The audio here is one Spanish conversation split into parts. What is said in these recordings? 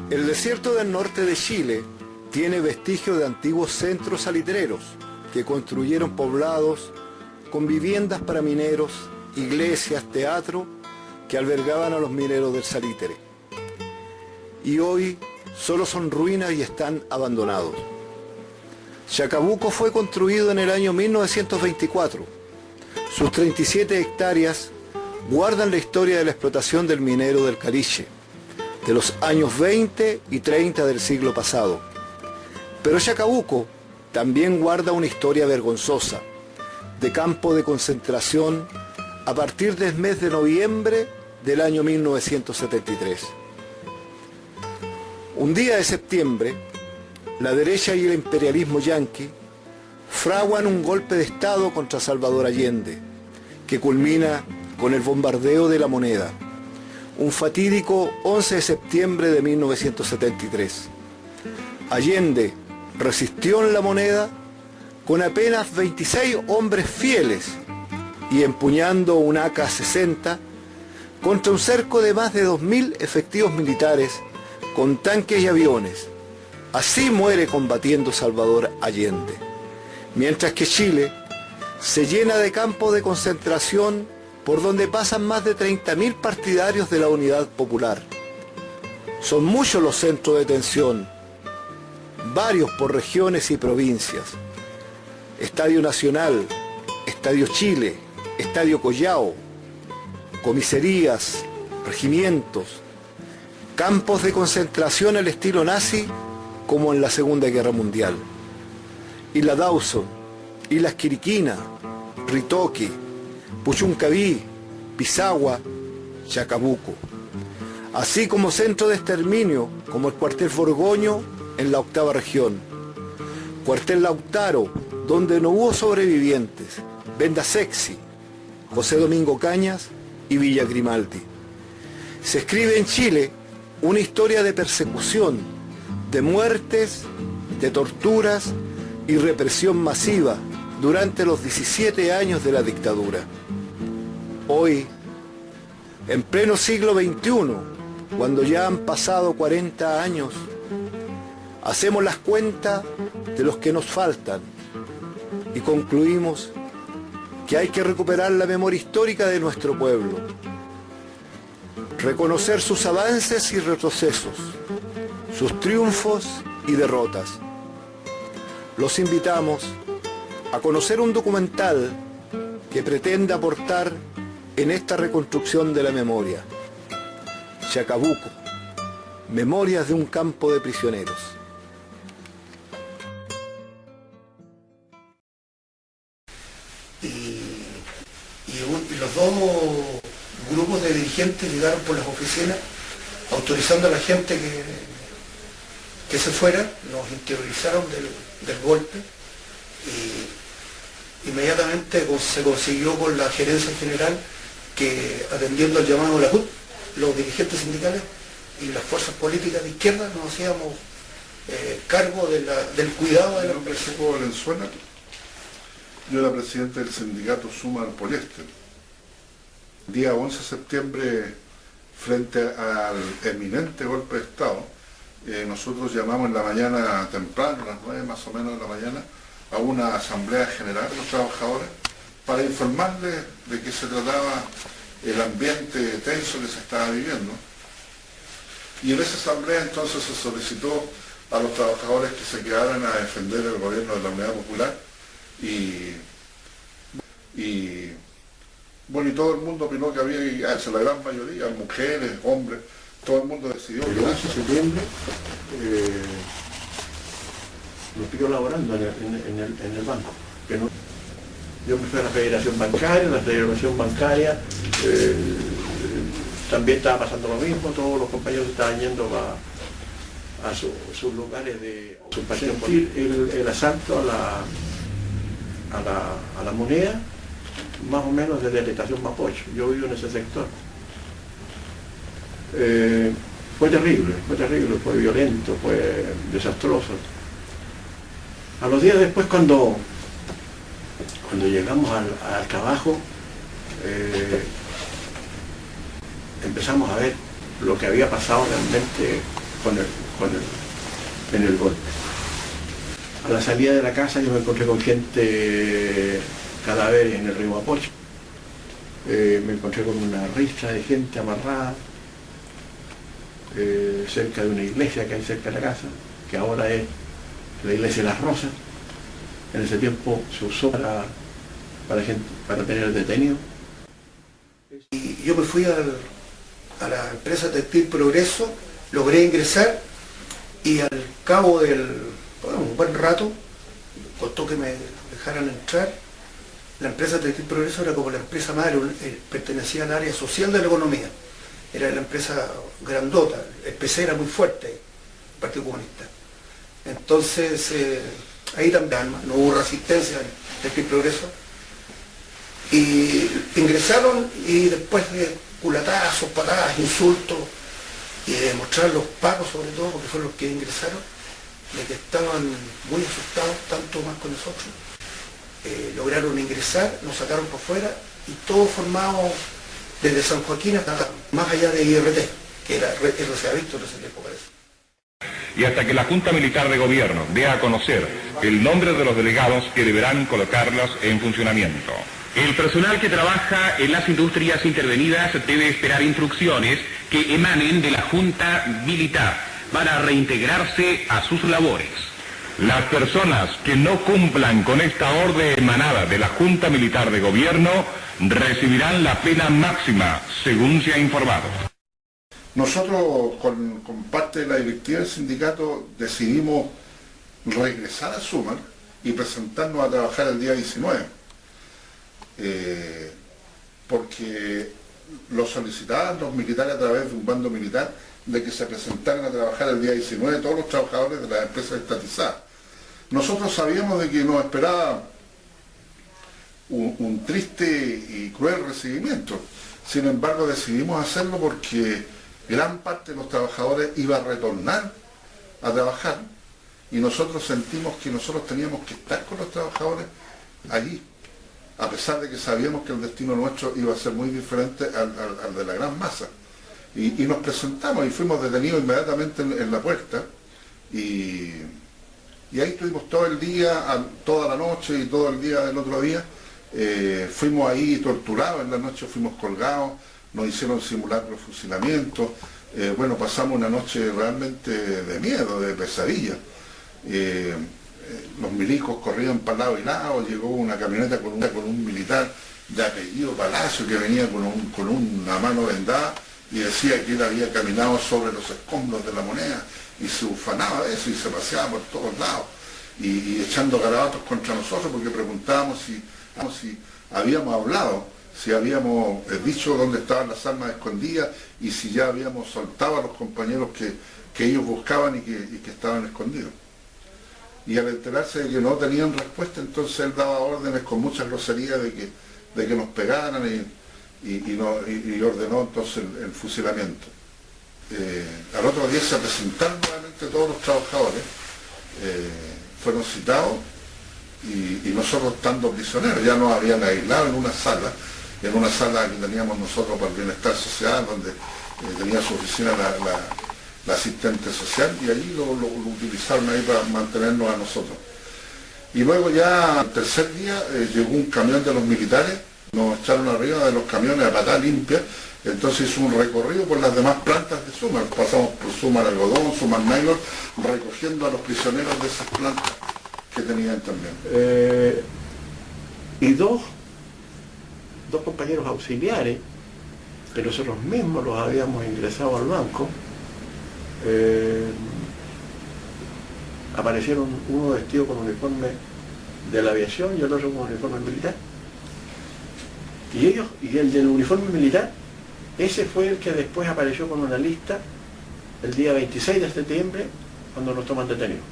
El desierto del norte de Chile tiene vestigios de antiguos centros salitreros que construyeron poblados con viviendas para mineros, iglesias, teatro que albergaban a los mineros del salitre. Y hoy solo son ruinas y están abandonados. Chacabuco fue construido en el año 1924. Sus 37 hectáreas guardan la historia de la explotación del minero del Caliche, de los años 20 y 30 del siglo pasado. Pero Chacabuco también guarda una historia vergonzosa, de campo de concentración a partir del mes de noviembre del año 1973. Un día de septiembre, la derecha y el imperialismo yanqui fraguan un golpe de Estado contra Salvador Allende, que culmina con el bombardeo de La Moneda, un fatídico 11 de septiembre de 1973. Allende resistió en La Moneda con apenas 26 hombres fieles y empuñando un AK-60 contra un cerco de más de 2.000 efectivos militares con tanques y aviones. Así muere combatiendo Salvador Allende, mientras que Chile se llena de campos de concentración por donde pasan más de 30.000 partidarios de la Unidad Popular. Son muchos los centros de detención, varios por regiones y provincias. Estadio Nacional, Estadio Chile, Estadio Collao, comisarías, regimientos, campos de concentración al estilo nazi como en la Segunda Guerra Mundial. Isla Dawson, Islas Quiriquina, Ritoque, Puchuncaví, Pisagua, Chacabuco. Así como centro de exterminio como el cuartel Borgoño en la 8ª región, cuartel Lautaro, donde no hubo sobrevivientes, Venda Sexy, José Domingo Cañas y Villa Grimaldi. Se escribe en Chile una historia de persecución, de muertes, de torturas y represión masiva durante los 17 años de la dictadura. Hoy, en pleno siglo XXI, cuando ya han pasado 40 años, hacemos las cuentas de los que nos faltan y concluimos que hay que recuperar la memoria histórica de nuestro pueblo, reconocer sus avances y retrocesos, sus triunfos y derrotas. Los invitamos a conocer un documental que pretende aportar en esta reconstrucción de la memoria. Chacabuco, Memorias de un campo de prisioneros. Y los dos grupos de dirigentes llegaron por las oficinas autorizando a la gente que se fuera, nos interiorizaron del golpe y inmediatamente se consiguió con la gerencia general que, atendiendo al llamado de la CUT, los dirigentes sindicales y las fuerzas políticas de izquierda nos hacíamos cargo del cuidado de la... Mi nombre es Jacobo Valenzuela. Yo era presidente del sindicato Suma del Poliéster. El día 11 de septiembre, frente al eminente golpe de Estado, nosotros llamamos en la mañana temprano, a las 9 más o menos de la mañana, a una asamblea general de los trabajadores para informarles de que se trataba el ambiente tenso que se estaba viviendo. Y en esa asamblea entonces se solicitó a los trabajadores que se quedaran a defender el gobierno de la Unidad Popular y bueno, y todo el mundo opinó que había que quedarse, la gran mayoría, mujeres, hombres, todo el mundo decidió. El 11 de septiembre nos pilló laborando en el banco. Yo me fui a la Federación Bancaria, también estaba pasando lo mismo, todos los compañeros estaban yendo a sus lugares de sentir el asalto a la Moneda, más o menos desde la estación Mapocho. Yo vivo en ese sector. Fue terrible, fue violento, fue desastroso. A los días después, cuando llegamos al trabajo, empezamos a ver lo que había pasado realmente en el golpe. A la salida de la casa yo me encontré con gente, cadáveres en el río Mapocho. Me encontré con una ristra de gente amarrada cerca de una iglesia que hay cerca de la casa, que ahora es la iglesia de las Rosas. En ese tiempo se usó para tener detenidos. Y yo me fui a la empresa Textil Progreso, logré ingresar y al cabo un buen rato, costó que me dejaran entrar. La empresa Textil Progreso era como la empresa madre, pertenecía al área social de la economía. Era la empresa grandota, el PC era muy fuerte, el Partido Comunista. Entonces, ahí también no hubo resistencia en Textil Progreso. Y ingresaron y después de culatazos, patadas, insultos, y de mostrar los pacos sobre todo, porque fueron los que ingresaron, de que estaban muy asustados, tanto más con nosotros. Lograron ingresar, nos sacaron por fuera y todos formados desde San Joaquín hasta más allá de IRT, que era RCA Víctor en ese tiempo parece. Y hasta que la Junta Militar de Gobierno dé a conocer el nombre de los delegados que deberán colocarlos en funcionamiento. El personal que trabaja en las industrias intervenidas debe esperar instrucciones que emanen de la Junta Militar para reintegrarse a sus labores. Las personas que no cumplan con esta orden emanada de la Junta Militar de Gobierno recibirán la pena máxima, según se ha informado. Nosotros, con parte de la directiva del sindicato, decidimos regresar a Sumar y presentarnos a trabajar el día 19. Porque lo solicitaban los militares a través de un bando militar de que se presentaran a trabajar el día 19 todos los trabajadores de las empresas estatizadas. Nosotros sabíamos de que nos esperaba un triste y cruel recibimiento. Sin embargo, decidimos hacerlo porque gran parte de los trabajadores iba a retornar a trabajar y nosotros sentimos que nosotros teníamos que estar con los trabajadores allí, a pesar de que sabíamos que el destino nuestro iba a ser muy diferente al de la gran masa. Y nos presentamos y fuimos detenidos inmediatamente en la puerta y ahí estuvimos todo el día, toda la noche y todo el día del otro día. Fuimos ahí torturados, en la noche fuimos colgados, nos hicieron simulacro de fusilamiento. Bueno, pasamos una noche realmente de miedo, de pesadilla. Los milicos corrían para lado y lado, llegó una camioneta con un militar de apellido Palacio que venía con una mano vendada y decía que él había caminado sobre los escombros de la Moneda y se ufanaba de eso y se paseaba por todos lados y echando garabatos contra nosotros porque preguntábamos si habíamos hablado, si habíamos dicho dónde estaban las armas escondidas y si ya habíamos soltado a los compañeros que ellos buscaban y que estaban escondidos. Y al enterarse de que no tenían respuesta, entonces él daba órdenes con mucha grosería de que nos pegaran y ordenó entonces el fusilamiento. Al otro día se presentaron nuevamente todos los trabajadores, fueron citados y nosotros estando prisioneros, ya nos habían aislado en una sala que teníamos nosotros para el bienestar social, donde tenía su oficina la asistente social y allí lo utilizaron ahí para mantenernos a nosotros. Y luego ya al tercer día llegó un camión de los militares, nos echaron arriba de los camiones a patada limpia, entonces hizo un recorrido por las demás plantas de Sumar, pasamos por Sumar Algodón, Sumar Nylon, recogiendo a los prisioneros de esas plantas que tenían también. Y dos compañeros auxiliares, que nosotros mismos los habíamos ingresado al banco, aparecieron uno vestido con uniforme de la aviación y el otro con uniforme militar. Y el del uniforme militar, ese fue el que después apareció con una lista el día 26 de septiembre cuando nos toman detenidos.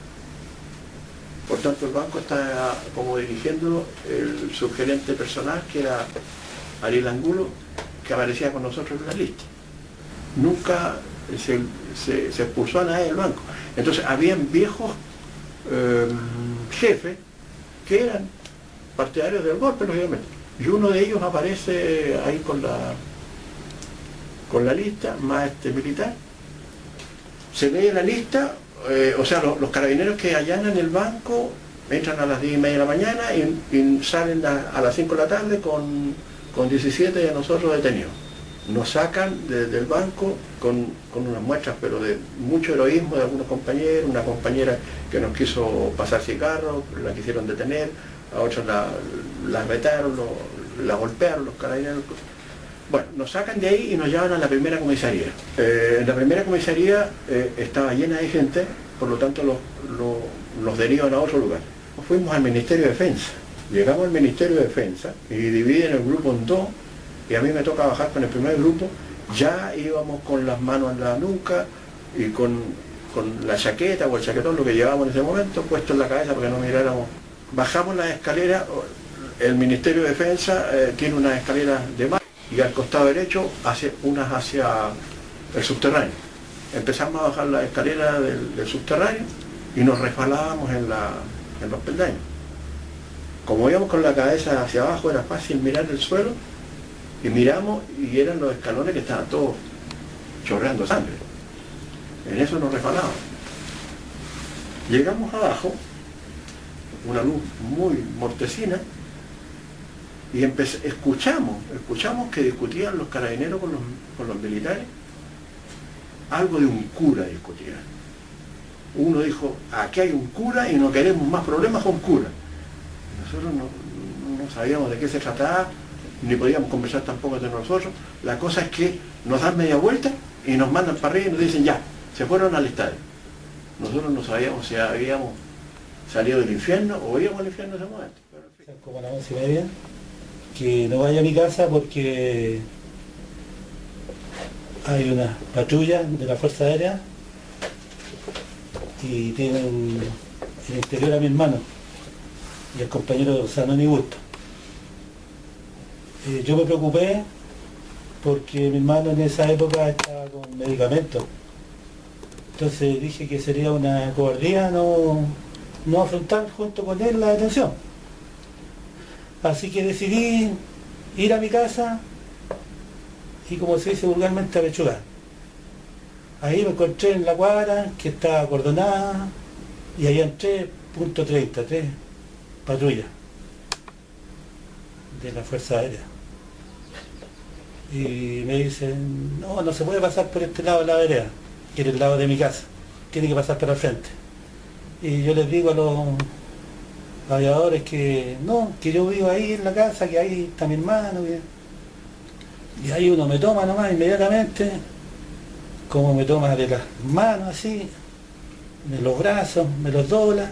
Por tanto, el banco está como dirigiendo el subgerente personal, que era Ariel Angulo, que aparecía con nosotros en la lista. Nunca se expulsó a nadie del banco. Entonces, habían viejos jefes que eran partidarios del golpe, lógicamente. Y uno de ellos aparece ahí con la lista, más militar, se lee la lista, o sea, los carabineros que allanan el banco entran a las 10:30 de la mañana y salen a las 5 de la tarde con 17 de nosotros detenidos. Nos sacan del banco con unas muestras, pero de mucho heroísmo de algunos compañeros, una compañera que nos quiso pasar cigarros, la quisieron detener, a otros la retaron, la golpearon los carabineros. Bueno, nos sacan de ahí y nos llevan a la primera comisaría. La primera comisaría estaba llena de gente, por lo tanto los derivan a otro lugar. Fuimos al Ministerio de Defensa. Llegamos al Ministerio de Defensa y dividen el grupo en dos, y a mí me toca bajar con el primer grupo. Ya íbamos con las manos en la nuca y con la chaqueta o el chaquetón, lo que llevábamos en ese momento, puesto en la cabeza para que no miráramos. Bajamos la escalera, el Ministerio de Defensa tiene unas escaleras de mar y al costado derecho unas hacia el subterráneo. Empezamos a bajar la escalera del subterráneo y nos resbalábamos en los peldaños. Como íbamos con la cabeza hacia abajo era fácil mirar el suelo y miramos y eran los escalones que estaban todos chorreando sangre. En eso nos resbalábamos. Llegamos abajo, una luz muy mortecina, y escuchamos que discutían los carabineros con los militares, algo de un cura discutían. Uno dijo, aquí hay un cura y no queremos más problemas con cura. Nosotros no sabíamos de qué se trataba, ni podíamos conversar tampoco entre nosotros. La cosa es que nos dan media vuelta y nos mandan para arriba y nos dicen ya, se fueron al estadio. Nosotros no sabíamos si habíamos salido del infierno o íbamos al infierno en ese momento. Pero, en fin. Como a las 11:30, que no vaya a mi casa porque hay una patrulla de la Fuerza Aérea y tienen en el interior a mi hermano y el compañero Zanoni Gusto. Yo me preocupé porque mi hermano en esa época estaba con medicamentos. Entonces dije que sería una cobardía no afrontar junto con él la detención. Así que decidí ir a mi casa y, como se dice vulgarmente, apechugar. Ahí me encontré en la cuadra que estaba acordonada y ahí entré, punto 33, patrulla de la Fuerza Aérea. Y me dicen, no se puede pasar por este lado de la vereda, que es el lado de mi casa, tiene que pasar para el frente. Y yo les digo a los aviadores que no, que yo vivo ahí en la casa, que ahí está mi hermano, y ahí uno me toma nomás inmediatamente, como me toma de las manos así, de los brazos, me los dobla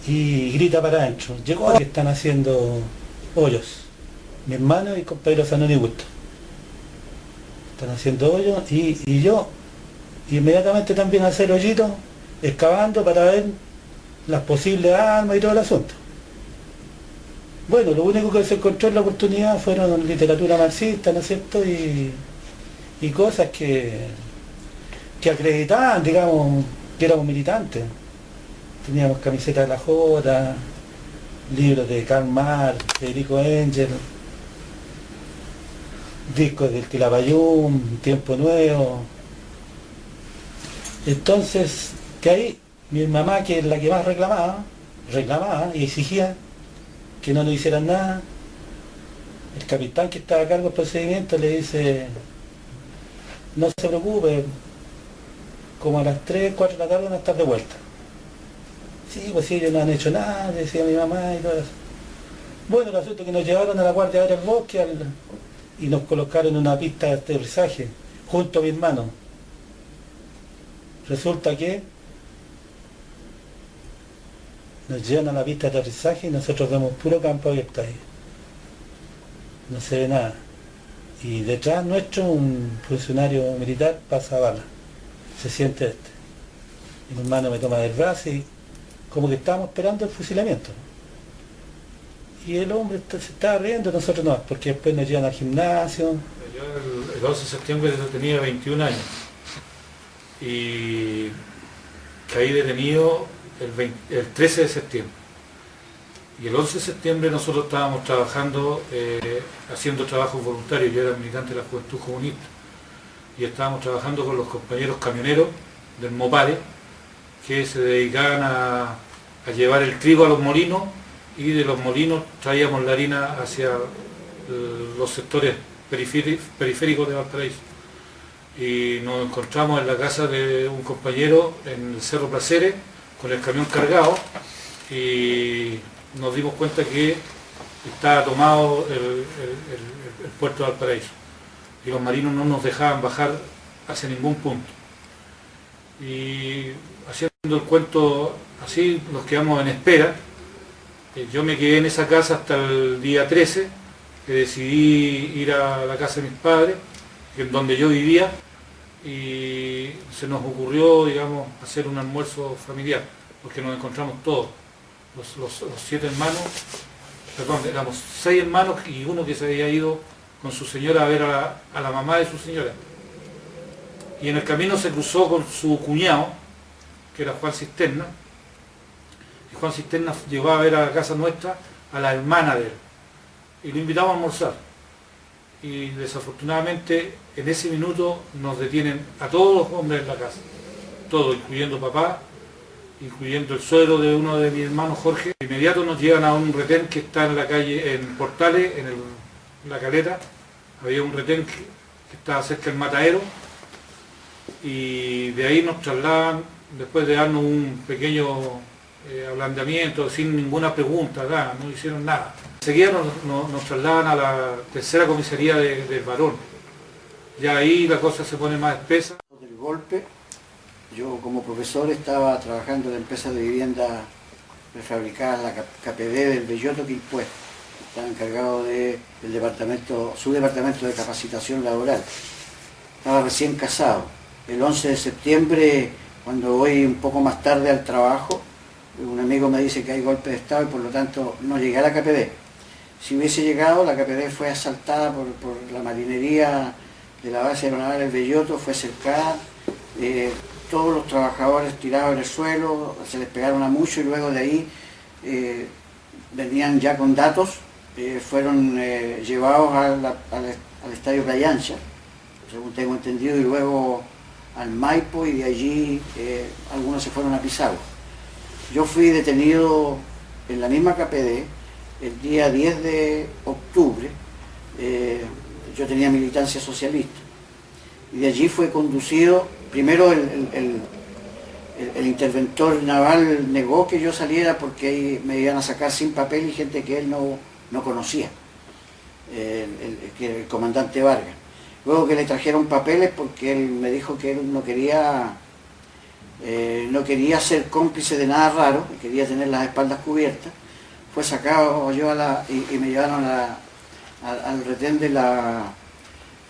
y grita para adentro. Llegó que están haciendo hoyos, mi hermano y el compañero Zanoni Gusto. Están haciendo hoyos y yo inmediatamente también hacer hoyitos, excavando para ver las posibles armas y todo el asunto. Bueno, lo único que se encontró en la oportunidad fueron literatura marxista, ¿no es cierto? Y cosas que acreditaban, digamos, que éramos militantes. Teníamos camisetas de la Jota, libros de Karl Marx, Federico Engel, discos del Quilapayún, Tiempo Nuevo. Entonces, que ahí mi mamá, que es la que más reclamaba y exigía que no le hicieran nada, el capitán que estaba a cargo del procedimiento le dice, no se preocupe, como a las 3, 4 de la tarde van a estar de vuelta. Sí, pues sí, ellos no han hecho nada, decía mi mamá y todo eso. Bueno, el asunto es que nos llevaron a la Guardia Aérea al bosque y nos colocaron en una pista de aterrizaje junto a mi hermano. Resulta que nos llevan a la pista de aterrizaje y nosotros vemos puro campo abierto ahí. No se ve nada. Y detrás nuestro un funcionario militar pasa bala. Se siente y mi hermano me toma del brazo y como que estábamos esperando el fusilamiento. Y el hombre se estaba riendo, nosotros no, porque después nos llevan al gimnasio. Yo el 11 de septiembre tenía 21 años y caí detenido el 13 de septiembre. Y el 11 de septiembre nosotros estábamos trabajando, haciendo trabajos voluntarios. Yo era militante de la Juventud Comunista y estábamos trabajando con los compañeros camioneros del Mopare, que se dedicaban a llevar el trigo a los molinos, y de los molinos traíamos la harina hacia los sectores periféricos de Valparaíso. Y nos encontramos en la casa de un compañero en el Cerro Placeres con el camión cargado, y nos dimos cuenta que estaba tomado el puerto de Valparaíso y los marinos no nos dejaban bajar hacia ningún punto. Y haciendo el cuento así, nos quedamos en espera. Yo me quedé en esa casa hasta el día 13, que decidí ir a la casa de mis padres, en donde yo vivía, y se nos ocurrió, digamos, hacer un almuerzo familiar, porque nos encontramos todos, los 7 hermanos, perdón, éramos 6 hermanos y uno que se había ido con su señora a ver a la mamá de su señora. Y en el camino se cruzó con su cuñado, que era Juan Cisterna, y Juan Cisterna llegó a ver a la casa nuestra a la hermana de él, y lo invitamos a almorzar. Y desafortunadamente en ese minuto nos detienen a todos los hombres en la casa, todos, incluyendo papá, incluyendo el suegro de uno de mis hermanos, Jorge. De inmediato nos llevan a un retén que está en la calle, en Portales, en la Caleta. Había un retén que estaba cerca del matadero, y de ahí nos trasladan, después de darnos un pequeño ablandamiento, sin ninguna pregunta, nada, no hicieron nada. Enseguida nos trasladan a la tercera comisaría del Barón. Ya ahí la cosa se pone más espesa. Del golpe, yo como profesor estaba trabajando en la empresa de vivienda prefabricada, la KPD del Belloto Quilpué. Estaba encargado del departamento, su departamento de capacitación laboral. Estaba recién casado. El 11 de septiembre, cuando voy un poco más tarde al trabajo, un amigo me dice que hay golpe de Estado y por lo tanto no llegué a la KPD. Si hubiese llegado, la KPD fue asaltada por la marinería de la base aeronaval del Belloto, fue cercada, todos los trabajadores tirados en el suelo, se les pegaron a mucho, y luego de ahí venían ya con datos, fueron llevados al estadio Playa Ancha, según tengo entendido, y luego al Maipo, y de allí algunos se fueron a Pisagua. Yo fui detenido en la misma KPD el día 10 de octubre, yo tenía militancia socialista, y de allí fue conducido, primero el interventor naval negó que yo saliera porque ahí me iban a sacar sin papel y gente que él no conocía, el comandante Vargas. Luego que le trajeron papeles porque él me dijo que él no quería ser cómplice de nada raro, quería tener las espaldas cubiertas. Fue sacado yo y me llevaron al retén de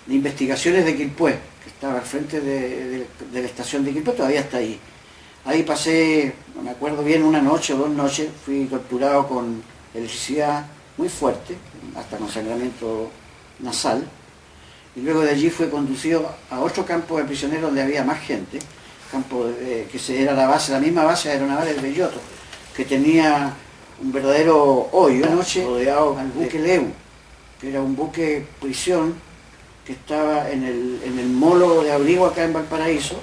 investigaciones de Quilpué, que estaba al frente de la estación de Quilpué, todavía está ahí. Ahí pasé, no me acuerdo bien, una noche o 2 noches, fui torturado con electricidad muy fuerte, hasta con sangramiento nasal, y luego de allí fue conducido a otro campo de prisioneros donde había más gente, que era la misma base aeronaval del Belloto, que tenía un verdadero hoyo. Una noche rodeado al buque Leu, que era un buque prisión que estaba en el molo de abrigo acá en Valparaíso,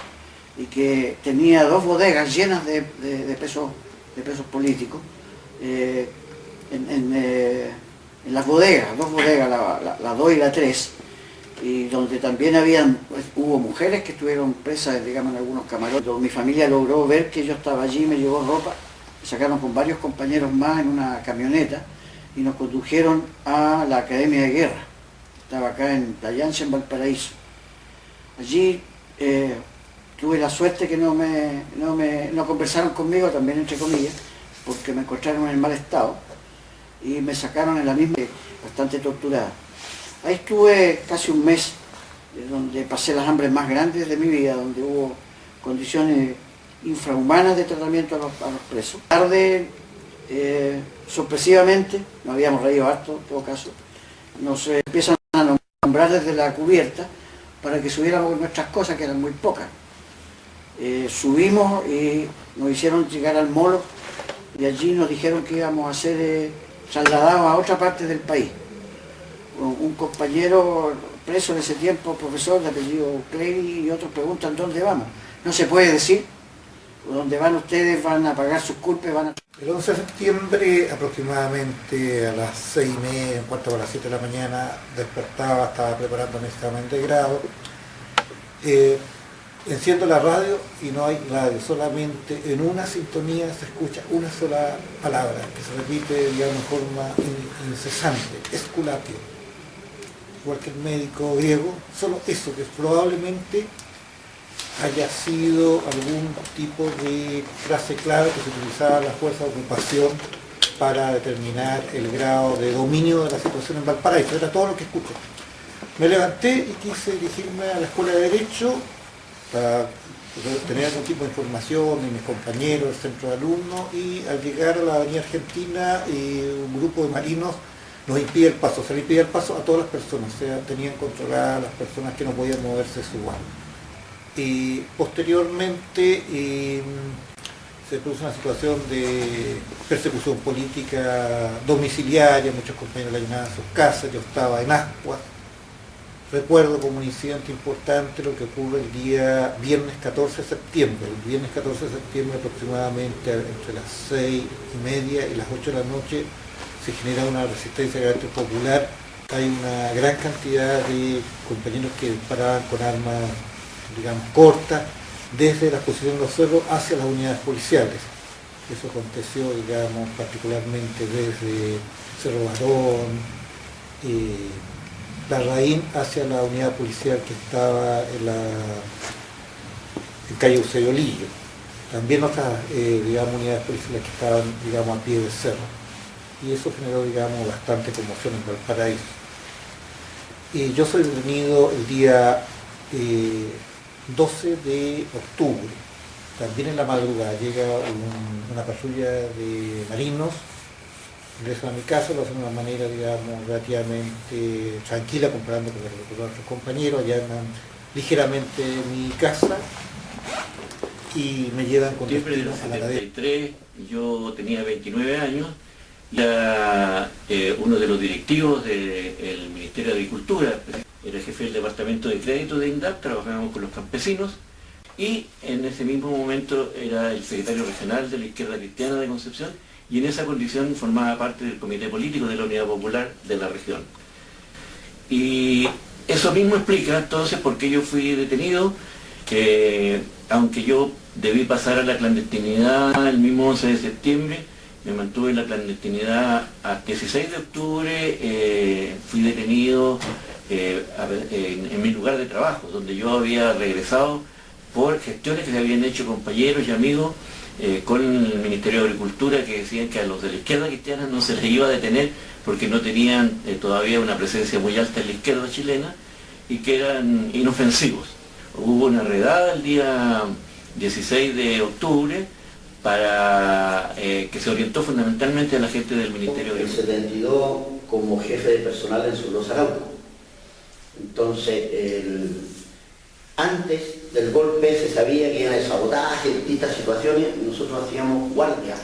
y que tenía 2 bodegas llenas de presos políticos. En las bodegas, 2 bodegas, la 2 y la 3, y donde también hubo mujeres que estuvieron presas, digamos, en algunos camarotes. Mi familia logró ver que yo estaba allí, me llevó ropa, me sacaron con varios compañeros más en una camioneta y nos condujeron a la Academia de Guerra. Estaba acá en Playa Ancha, en Valparaíso. Allí tuve la suerte que no conversaron conmigo, también entre comillas, porque me encontraron en mal estado y me sacaron en la misma, bastante torturada. Ahí estuve casi un mes, donde pasé las hambres más grandes de mi vida, donde hubo condiciones infrahumanas de tratamiento a los presos. Tarde, sorpresivamente, nos habíamos reído harto en todo caso, nos empiezan a nombrar desde la cubierta para que subiéramos nuestras cosas, que eran muy pocas. Subimos y nos hicieron llegar al molo, y allí nos dijeron que íbamos a ser trasladados a otra parte del país. Un compañero preso en ese tiempo, profesor de apellido Clery, y otros preguntan dónde vamos. no se puede decir. Donde van ustedes van a pagar sus culpas, van a... El 11 de septiembre, aproximadamente a las 6:30, 6:45 de la mañana, despertaba, estaba preparando mi examen de grado. Enciendo la radio y no hay radio, solamente en una sintonía se escucha una sola palabra, que se repite, digamos, en forma incesante, esculatio. Igual que el médico griego, solo eso, que probablemente haya sido algún tipo de frase clave que se utilizaba en las fuerzas de ocupación para determinar el grado de dominio de la situación en Valparaíso. Era todo lo que escuché. Me levanté y quise dirigirme a la Escuela de Derecho para tener algún tipo de información de mis compañeros, el centro de alumnos, y al llegar a la Avenida Argentina, un grupo de marinos nos impide el paso. Se le impide el paso a todas las personas, o sea, tenían controladas las personas que no podían moverse de su lugar. Y posteriormente se produce una situación de persecución política domiciliaria, muchos compañeros le ayudaban a sus casas, yo estaba en Ascuas. Recuerdo como un incidente importante lo que ocurre el día viernes 14 de septiembre. El viernes 14 de septiembre aproximadamente entre las 6:30 y las 8 de la noche se genera una resistencia de carácter popular. Hay una gran cantidad de compañeros que disparaban con armas, digamos, cortas, desde las posiciones de los cerros hacia las unidades policiales. Eso aconteció, digamos, particularmente desde Cerro Barón, Larraín hacia la unidad policial que estaba en calle Eusebio Lillo. También otras, digamos, unidades policiales que estaban, digamos, a pie de cerro. Y eso generó, digamos, bastante conmoción en Valparaíso. Yo soy detenido el día 12 de octubre, también en la madrugada, llega una patrulla de marinos, ingresan a mi casa, lo hacen de una manera, digamos, relativamente tranquila comparando con otros compañeros, allanan ligeramente mi casa y me llevan con destino a la cadena. Yo tenía 29 años, ya uno de los directivos del Ministerio de Agricultura, era jefe del departamento de crédito de INDAP, trabajábamos con los campesinos y en ese mismo momento era el secretario regional de la Izquierda Cristiana de Concepción y en esa condición formaba parte del comité político de la Unidad Popular de la región. Y eso mismo explica entonces por qué yo fui detenido, aunque yo debí pasar a la clandestinidad el mismo 11 de septiembre, me mantuve en la clandestinidad hasta 16 de octubre, fui detenido en mi lugar de trabajo, donde yo había regresado por gestiones que se habían hecho compañeros y amigos con el Ministerio de Agricultura, que decían que a los de la izquierda cristiana no se les iba a detener porque no tenían todavía una presencia muy alta en la izquierda chilena y que eran inofensivos. Hubo una redada el día 16 de octubre para que se orientó fundamentalmente a la gente del Ministerio de Agricultura. El 72 como jefe de personal en Zulosa Arauco. Entonces, antes del golpe se sabía que iban a sabotaje, distintas situaciones, nosotros hacíamos guardia,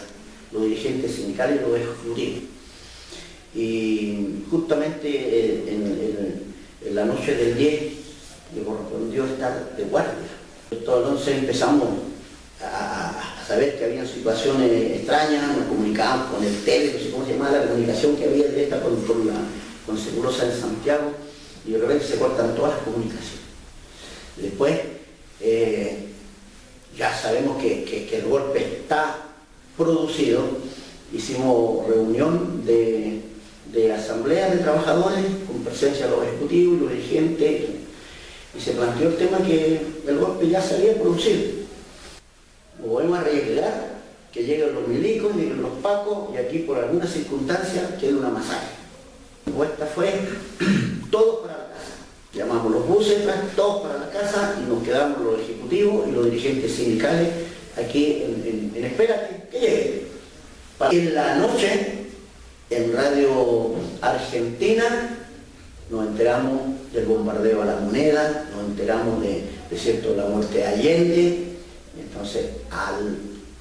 los dirigentes sindicales y los ejecutivos. Y justamente en la noche del 10 me correspondió estar de guardia. Entonces empezamos a saber que había situaciones extrañas, nos comunicábamos con el tele, no sé cómo se llamaba la comunicación que había directa con Segurosa en Santiago, y de repente se cortan todas las comunicaciones. Después ya sabemos que el golpe está producido, hicimos reunión de asambleas de trabajadores con presencia de los ejecutivos y los dirigentes, y se planteó el tema que el golpe ya se había producido. Lo volvemos a reiterar, que lleguen los milicos, lleguen los pacos, y aquí por alguna circunstancia queda una masacre. La propuesta fue todos para la casa. Llamamos los buses, todos para la casa, y nos quedamos los ejecutivos y los dirigentes sindicales aquí en espera que lleguen. En la noche, en Radio Argentina, nos enteramos del bombardeo a La Moneda, nos enteramos de la muerte de Allende. Entonces, a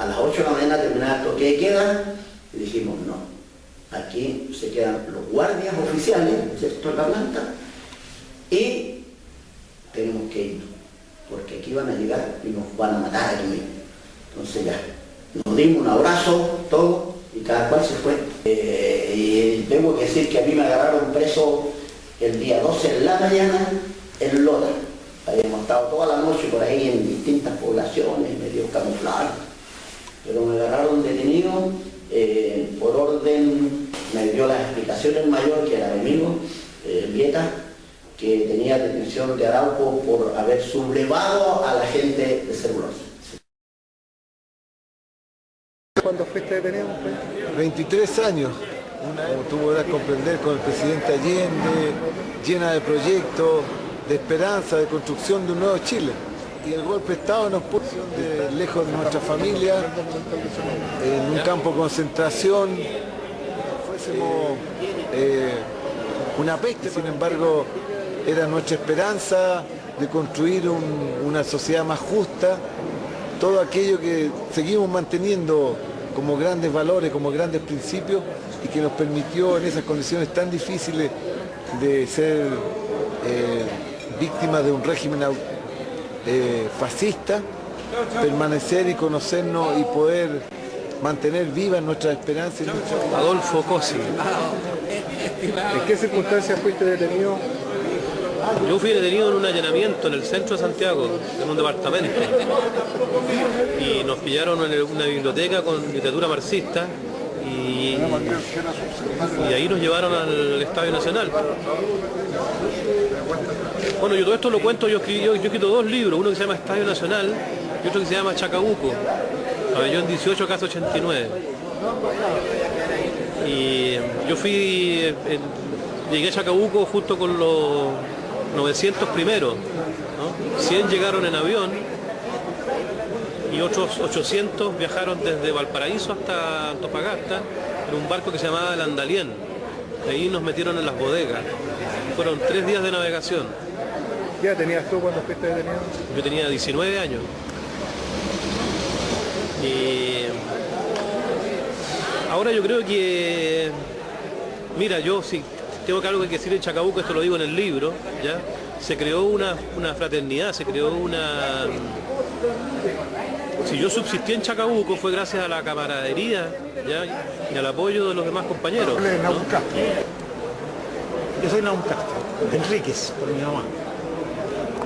las 8 de la mañana terminaba el toque de queda y dijimos no, aquí se quedan los guardias oficiales del sector de la planta y tenemos que irnos, porque aquí iban a llegar y nos van a matar aquí mismo. Entonces ya, nos dimos un abrazo, todo, y cada cual se fue. Y tengo que decir que a mí me agarraron preso el día 12 en la mañana en Lota. Habíamos estado toda la noche por ahí en distintas poblaciones, medio camuflados, pero me agarraron detenido por orden, me dio las explicaciones el mayor, que era Emilio Vieta, que tenía detención de Arauco por haber sublevado a la gente de Celulosa. ¿Cuándo fuiste detenido? 23 años. Como tú podrás comprender, con el presidente Allende, llena de proyectos, de esperanza, de construcción de un nuevo Chile. Y el golpe de Estado nos puso lejos de nuestra familia, en un campo de concentración, fuésemos una peste. Sin embargo, era nuestra esperanza de construir una sociedad más justa, todo aquello que seguimos manteniendo como grandes valores, como grandes principios, y que nos permitió en esas condiciones tan difíciles de ser víctimas de un régimen fascista, permanecer y conocernos y poder mantener vivas nuestras esperanzas. Adolfo Cosi. ¿En qué circunstancias fuiste detenido? Yo fui detenido en un allanamiento en el centro de Santiago, en un departamento, y nos pillaron en una biblioteca con literatura marxista y ahí nos llevaron al Estadio Nacional. Bueno, yo todo esto lo cuento, yo he escrito 2 libros, uno que se llama Estadio Nacional y otro que se llama Chacabuco, Pabellón 18, casa 89. Y yo llegué a Chacabuco junto con los 900 primeros, ¿no? 100 llegaron en avión y otros 800 viajaron desde Valparaíso hasta Antofagasta en un barco que se llamaba el Andalien. Ahí nos metieron en las bodegas. Fueron 3 días de navegación. ¿Qué edad tenías tú cuando fuiste detenido? Yo tenía 19 años. Y ahora yo creo que, mira, yo sí tengo que algo que decir en Chacabuco, esto lo digo en el libro, ¿ya? Se creó una fraternidad, se creó una... Si yo subsistí en Chacabuco fue gracias a la camaradería, ¿ya? Y al apoyo de los demás compañeros, ¿no? Yo soy Naum Castro, Enríquez, por mi mamá.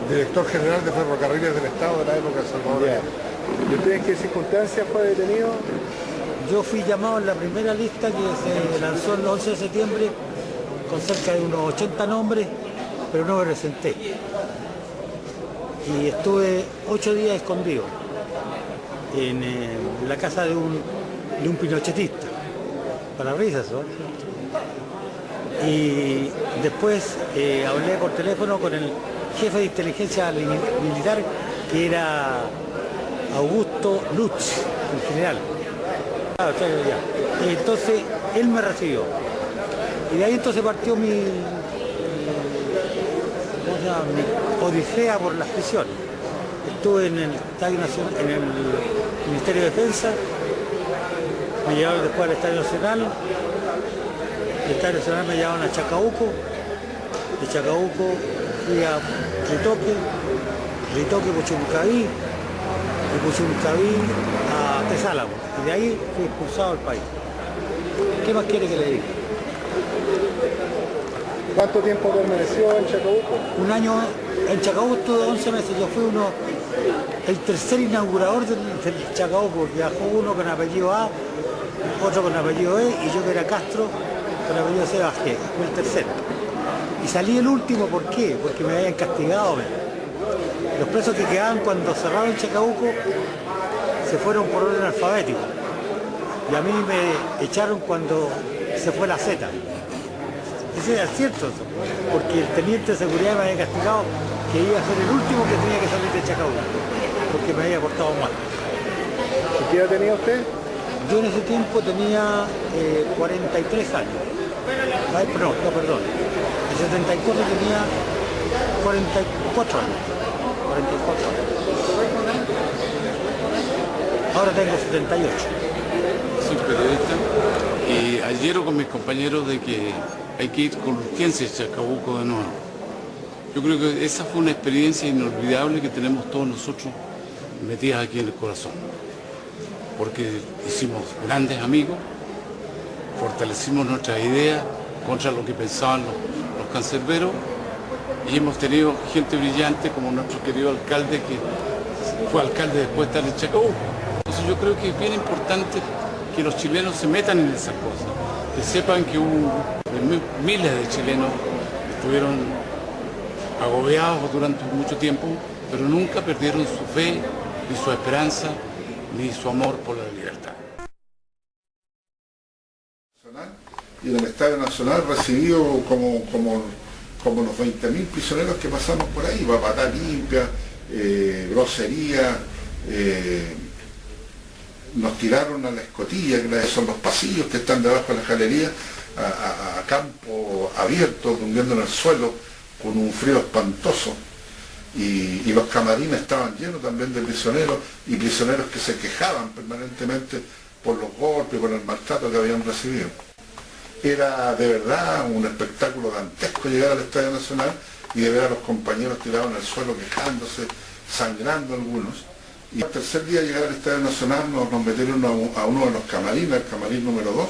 Director general de Ferrocarriles del Estado de la época de Salvador. ¿Y usted en qué circunstancias fue detenido? Yo fui llamado en la primera lista que se lanzó el 11 de septiembre con cerca de unos 80 nombres, pero no me presenté. Y estuve 8 días escondido en la casa de un pinochetista, para risas, ¿no? Y después hablé por teléfono con el jefe de inteligencia militar, que era Augusto Lutz, el general. Y entonces él me recibió. Y de ahí entonces partió mi odisea por las prisiones. Estuve en el Estadio Nacional, en el Ministerio de Defensa, me llevaron después al Estadio Nacional, del Estadio Nacional me llevaron a Chacabuco, de Chacabuco fui a Ritoque, Puchuncaví, de Puchuncaví a Tesálamo, y de ahí fui expulsado del país. ¿Qué más quiere que le diga? ¿Cuánto tiempo permaneció en Chacabuco? Un año en Chacabuco, estuve 11 meses. Yo fui el tercer inaugurador del Chacabuco, porque viajó uno con apellido A, otro con apellido E, y yo que era Castro, con apellido C bajé. Fui el tercero. Y salí el último, ¿por qué? Porque me habían castigado. Los presos que quedaban cuando cerraron Chacabuco se fueron por orden alfabético. Y a mí me echaron cuando se fue la Z. Eso era cierto, porque el teniente de seguridad me había castigado que iba a ser el último que tenía que salir de Chacabuco, porque me había portado mal. ¿Qué edad tenía usted? Yo en ese tiempo tenía 43 años. Ay, no, perdón. En 74 tenía 44 años. 44 años. Ahora tengo 78. Soy periodista y adhiero con mis compañeros de que hay que ir con urgencia a Chacabuco de nuevo. Yo creo que esa fue una experiencia inolvidable que tenemos todos nosotros metidas aquí en el corazón, porque hicimos grandes amigos, fortalecimos nuestras ideas contra lo que pensaban los cancerberos, y hemos tenido gente brillante como nuestro querido alcalde, que fue alcalde después de estar en Chacabuco. Entonces yo creo que es bien importante que los chilenos se metan en esas cosas, que sepan que hubo miles de chilenos que estuvieron agobiados durante mucho tiempo, pero nunca perdieron su fe, ni su esperanza, ni su amor por la libertad. Y en el Estadio Nacional recibido como los 20.000 prisioneros que pasamos por ahí, patada limpia, grosería, nos tiraron a la escotilla, que son los pasillos que están debajo de la galería, a campo abierto, durmiendo en el suelo, con un frío espantoso. Y los camarines estaban llenos también de prisioneros, y prisioneros que se quejaban permanentemente por los golpes, por el maltrato que habían recibido. Era de verdad un espectáculo dantesco llegar al Estadio Nacional y de ver a los compañeros tirados en el suelo quejándose, sangrando algunos. Y al tercer día de llegar al Estadio Nacional nos metieron a uno de los camarines, el camarín número 2,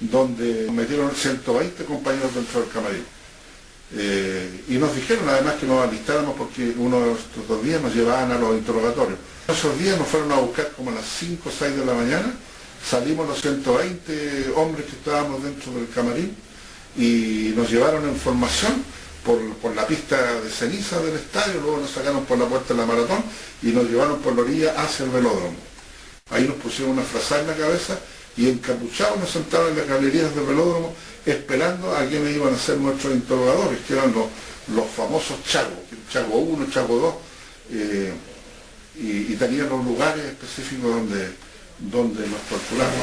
donde nos metieron 120 compañeros dentro del camarín. Y nos dijeron además que nos alistáramos porque uno de estos 2 días nos llevaban a los interrogatorios. Esos días nos fueron a buscar como a las 5 o 6 de la mañana, salimos los 120 hombres que estábamos dentro del camarín y nos llevaron en formación por la pista de ceniza del estadio, luego nos sacaron por la puerta de la maratón y nos llevaron por la orilla hacia el velódromo. Ahí nos pusieron una frazada en la cabeza y encapuchados nos sentaron en las galerías del velódromo esperando a quienes iban a ser nuestros interrogadores, que eran los famosos chagos, Chago 1, Chago 2, y tenían los lugares específicos donde nos torturaban.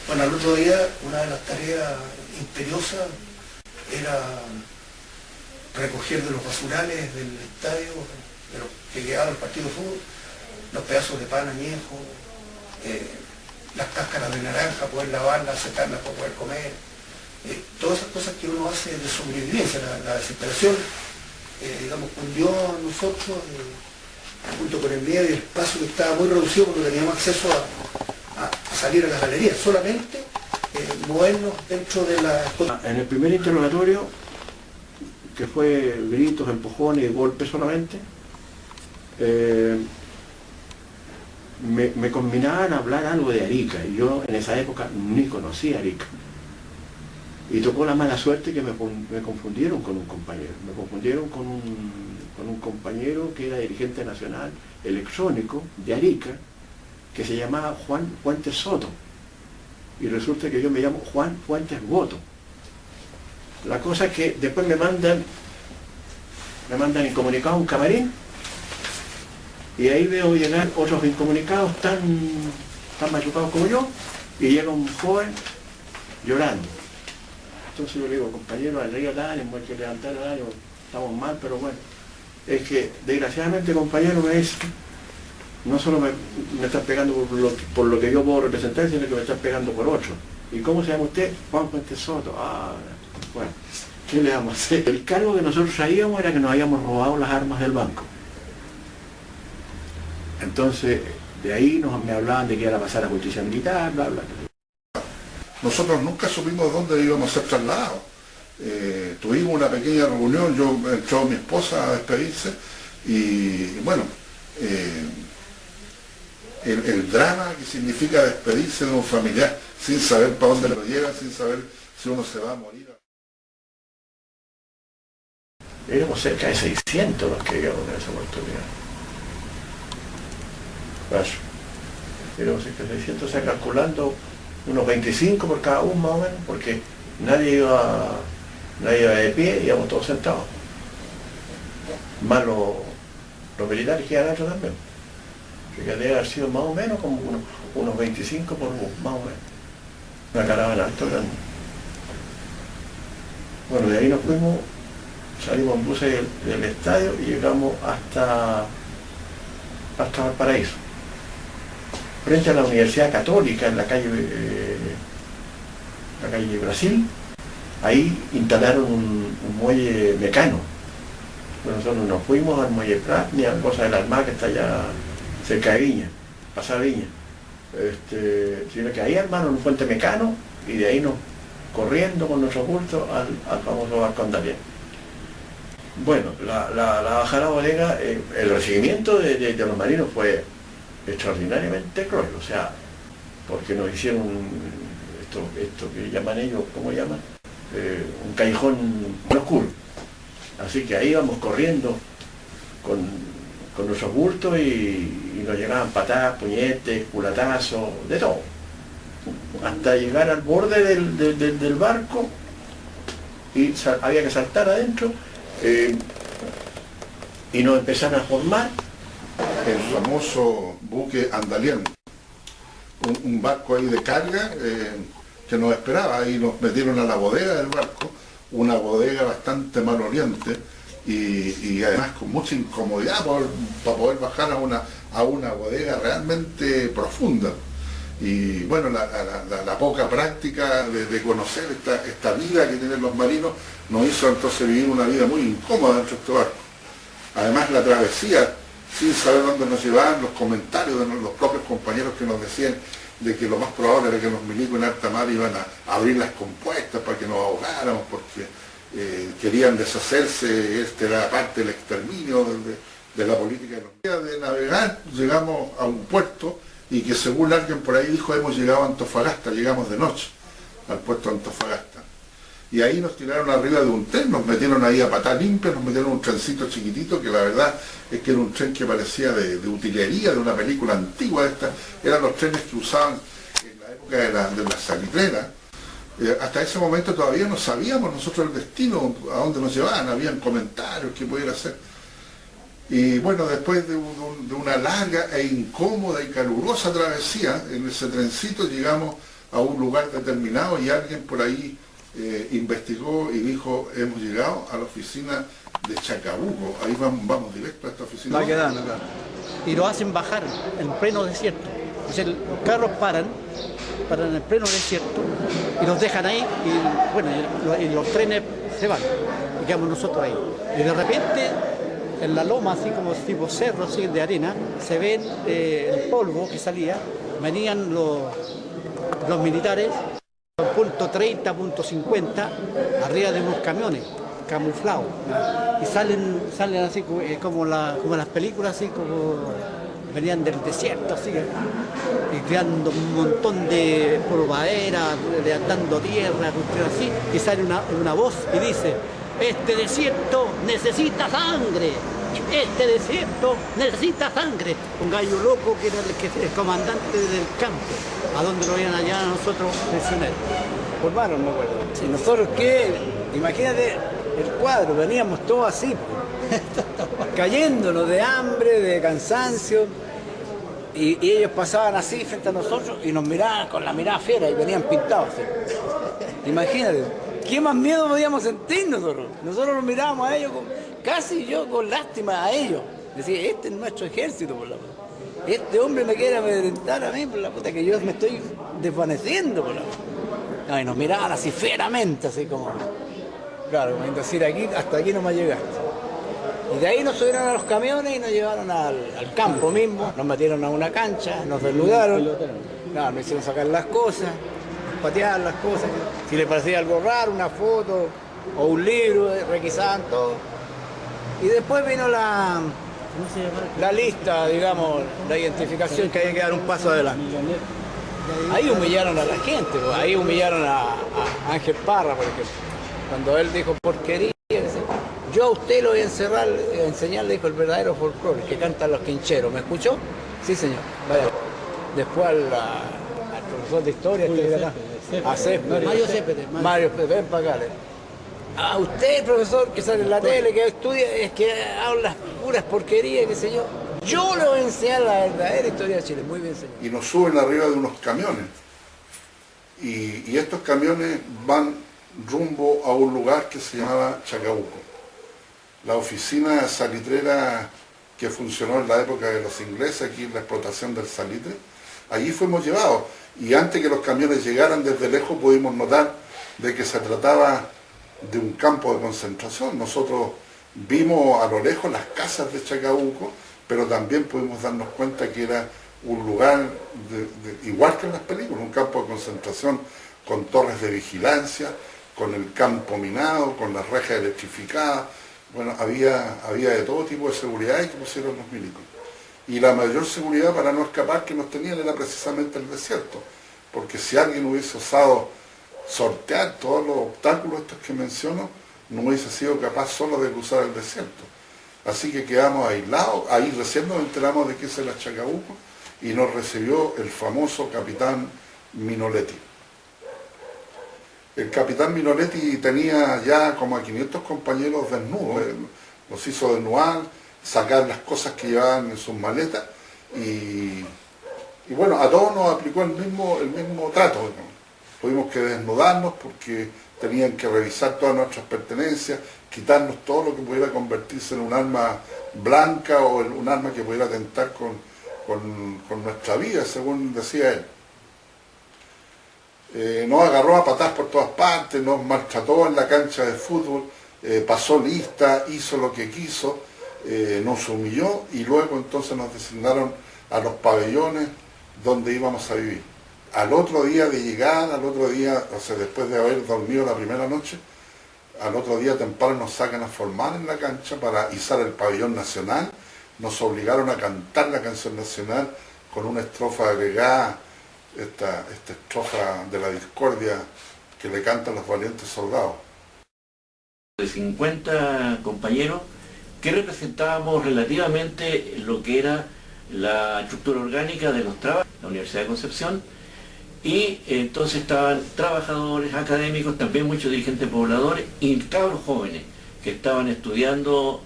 Bueno, el otro día una de las tareas imperiosas era recoger de los basurales del estadio, de los que quedaba el partido de fútbol, los pedazos de pan añejo, las cáscaras de naranja, poder lavarlas, secarlas para poder comer, todas esas cosas que uno hace de sobrevivencia, la desesperación, digamos, cundió a nosotros, junto con el miedo y el espacio que estaba muy reducido porque teníamos acceso a salir a las galerías, solamente movernos dentro de la... En el primer interrogatorio, que fue gritos, empujones y golpes solamente, me combinaban a hablar algo de Arica, y yo en esa época ni conocía Arica. Y tocó la mala suerte que me confundieron con un compañero, me confundieron con un compañero que era dirigente nacional electrónico de Arica, que se llamaba Juan Fuentes Soto, y resulta que yo me llamo Juan Fuentes Boto. La cosa es que después me mandan incomunicado a un camarín, y ahí veo llegar otros incomunicados tan machucados como yo, y llega un joven llorando. Entonces yo le digo, compañero, arriba el ánimo, hay que levantar el ánimo, estamos mal, pero bueno. Es que desgraciadamente, compañero, me dice, no solo me estás pegando por lo que yo puedo representar, sino que me estás pegando por otro. ¿Y cómo se llama usted? Juan Fuentes Soto. Ah, bueno, ¿qué le vamos a hacer? El cargo que nosotros traíamos era que nos habíamos robado las armas del banco. Entonces, de ahí me hablaban de que iban a pasar a justicia militar, bla, bla. Nosotros nunca supimos dónde íbamos a ser trasladados. Tuvimos una pequeña reunión, entró mi esposa a despedirse y bueno, el drama que significa despedirse de un familiar sin saber para dónde lo lleva, sin saber si uno se va a morir. Éramos cerca de 600 los que llegamos en esa oportunidad. Éramos cerca de 600, o sea, calculando unos 25 por cada uno más o menos, porque nadie iba de pie, íbamos todos sentados. Más los militares que iban adentro también. Así que debe haber sido más o menos como unos 25 por bus, más o menos. Una caravana alto grande. Bueno, de ahí nos fuimos, salimos en buses del estadio y llegamos hasta Valparaíso. Frente a la Universidad Católica, en la calle Brasil, ahí instalaron un muelle mecano. Nosotros no fuimos al Muelle Prat ni a Cosa de la Armada, que está allá cerca de Viña, pasada Viña. Sino que ahí armaron un puente Mecano y de ahí nos corriendo con nuestros bultos al famoso barco Andalien. Bueno, la bajada a la bodega, el recibimiento de los marinos fue extraordinariamente cruel, o sea, porque nos hicieron esto que llaman ellos, ¿cómo llaman? Un callejón oscuro. Así que ahí íbamos corriendo con nuestros bultos y nos llegaban patadas, puñetes, culatazos, de todo. Hasta llegar al borde del barco y había que saltar adentro y nos empezaron a formar. El famoso buque Andalien, un barco ahí de carga que nos esperaba, y nos metieron a la bodega del barco, una bodega bastante maloliente y además con mucha incomodidad para poder bajar a una bodega realmente profunda. Y bueno, la poca práctica de conocer esta vida que tienen los marinos nos hizo entonces vivir una vida muy incómoda dentro de este barco. Además la travesía, sin saber dónde nos llevaban, los comentarios de los propios compañeros que nos decían de que lo más probable era que los milicos en alta mar iban a abrir las compuestas para que nos ahogáramos, porque querían deshacerse, era parte del exterminio de la política. De navegar llegamos a un puerto y que según alguien por ahí dijo hemos llegado a Antofagasta, llegamos de noche al puerto de Antofagasta. Y ahí nos tiraron arriba de un tren, nos metieron ahí a patar limpia, nos metieron un trencito chiquitito, que la verdad es que era un tren que parecía de utilería, de una película antigua. Eran los trenes que usaban en la época de la salitrera. Hasta ese momento todavía no sabíamos nosotros el destino, a dónde nos llevaban, habían comentarios que pudiera ser. Y bueno, después de una larga e incómoda y calurosa travesía, en ese trencito llegamos a un lugar determinado y alguien por ahí investigó y dijo, hemos llegado a la oficina de Chacabuco, ahí vamos directo a esta oficina. Va quedando acá. Y lo hacen bajar en pleno desierto. Entonces los carros paran en el pleno desierto y los dejan ahí y bueno, y los trenes se van y quedamos nosotros ahí. Y de repente en la loma, así como tipo cerro así de arena, se ven el polvo que salía, venían los militares, punto 30, punto 50, arriba de unos camiones camuflados, y salen así como las películas, así como venían del desierto, así, y creando un montón de polvadera, dando tierra, así, y sale una voz y dice: este desierto necesita sangre, este desierto necesita sangre. Un gallo loco que era el comandante del campo, a donde lo iban allá a nosotros prisioneros. Formaron, me acuerdo. ¿Y nosotros qué? Imagínate el cuadro, veníamos todos así, cayéndonos de hambre, de cansancio, y ellos pasaban así frente a nosotros y nos miraban con la mirada fiera y venían pintados así. Imagínate, ¿qué más miedo podíamos sentir nosotros? Nosotros nos mirábamos a ellos, casi yo con lástima a ellos. Decía, este es nuestro ejército, por la puta. Este hombre me quiere amedrentar a mí, por la puta, que yo me estoy desvaneciendo, por la puta. No, y nos miraban así fieramente, así como, claro, como decir, hasta aquí no me llegaste. Y de ahí nos subieron a los camiones y nos llevaron al campo mismo, nos metieron a una cancha, nos desnudaron, no, nos hicieron sacar las cosas, patear las cosas, si les parecía algo raro, una foto o un libro, requisaban todo. Y después vino la lista, digamos, la identificación, que había que dar un paso adelante. Ahí humillaron a la gente, ahí humillaron a Ángel Parra, por ejemplo, cuando él dijo porquería. Yo a usted lo voy a enseñar, le dijo, el verdadero folclore que cantan los quincheros. ¿Me escuchó? Sí, señor. Vaya. Después al profesor de historia, a Céspedes. Mario Céspedes, ven para acá. A usted, profesor, que sale en la tele, que estudia, es que habla puras porquerías, qué sé yo. Yo le voy a enseñar la verdadera historia de Chile. Muy bien, señor. Y nos suben arriba de unos camiones. Y estos camiones van rumbo a un lugar que se llamaba Chacabuco. La oficina salitrera que funcionó en la época de los ingleses, aquí en la explotación del salitre, allí fuimos llevados. Y antes que los camiones llegaran desde lejos pudimos notar de que se trataba de un campo de concentración. Nosotros Vimos a lo lejos las casas de Chacabuco, pero también pudimos darnos cuenta que era un lugar igual que en las películas, un campo de concentración con torres de vigilancia, con el campo minado, con las rejas electrificadas. Bueno, había de todo tipo de seguridad que pusieron los milicos. Y la mayor seguridad para no escapar que nos tenían era precisamente el desierto, porque si alguien hubiese osado sortear todos los obstáculos estos que menciono, no hubiese sido capaz solo de cruzar el desierto. Así que quedamos aislados, ahí recién nos enteramos de que ese era Chacabuco, y nos recibió el famoso capitán Minoletti. El capitán Minoletti tenía ya como a 500 compañeros desnudos, los hizo desnudar, sacar las cosas que llevaban en sus maletas, y bueno, a todos nos aplicó el mismo trato. Tuvimos que desnudarnos porque tenían que revisar todas nuestras pertenencias, quitarnos todo lo que pudiera convertirse en un arma blanca o en un arma que pudiera atentar con nuestra vida, según decía él. Nos agarró a patadas por todas partes, nos maltrató en la cancha de fútbol, pasó lista, hizo lo que quiso, nos humilló y luego entonces nos designaron a los pabellones donde íbamos a vivir. Al otro día de llegar, o sea, después de haber dormido la primera noche, al otro día temprano nos sacan a formar en la cancha para izar el pabellón nacional, nos obligaron a cantar la canción nacional con una estrofa agregada, esta estrofa de la discordia que le cantan los valientes soldados. De 50 compañeros que representábamos relativamente lo que era la estructura orgánica de los trabajos de la Universidad de Concepción, y entonces estaban trabajadores, académicos, también muchos dirigentes pobladores y cabros jóvenes que estaban estudiando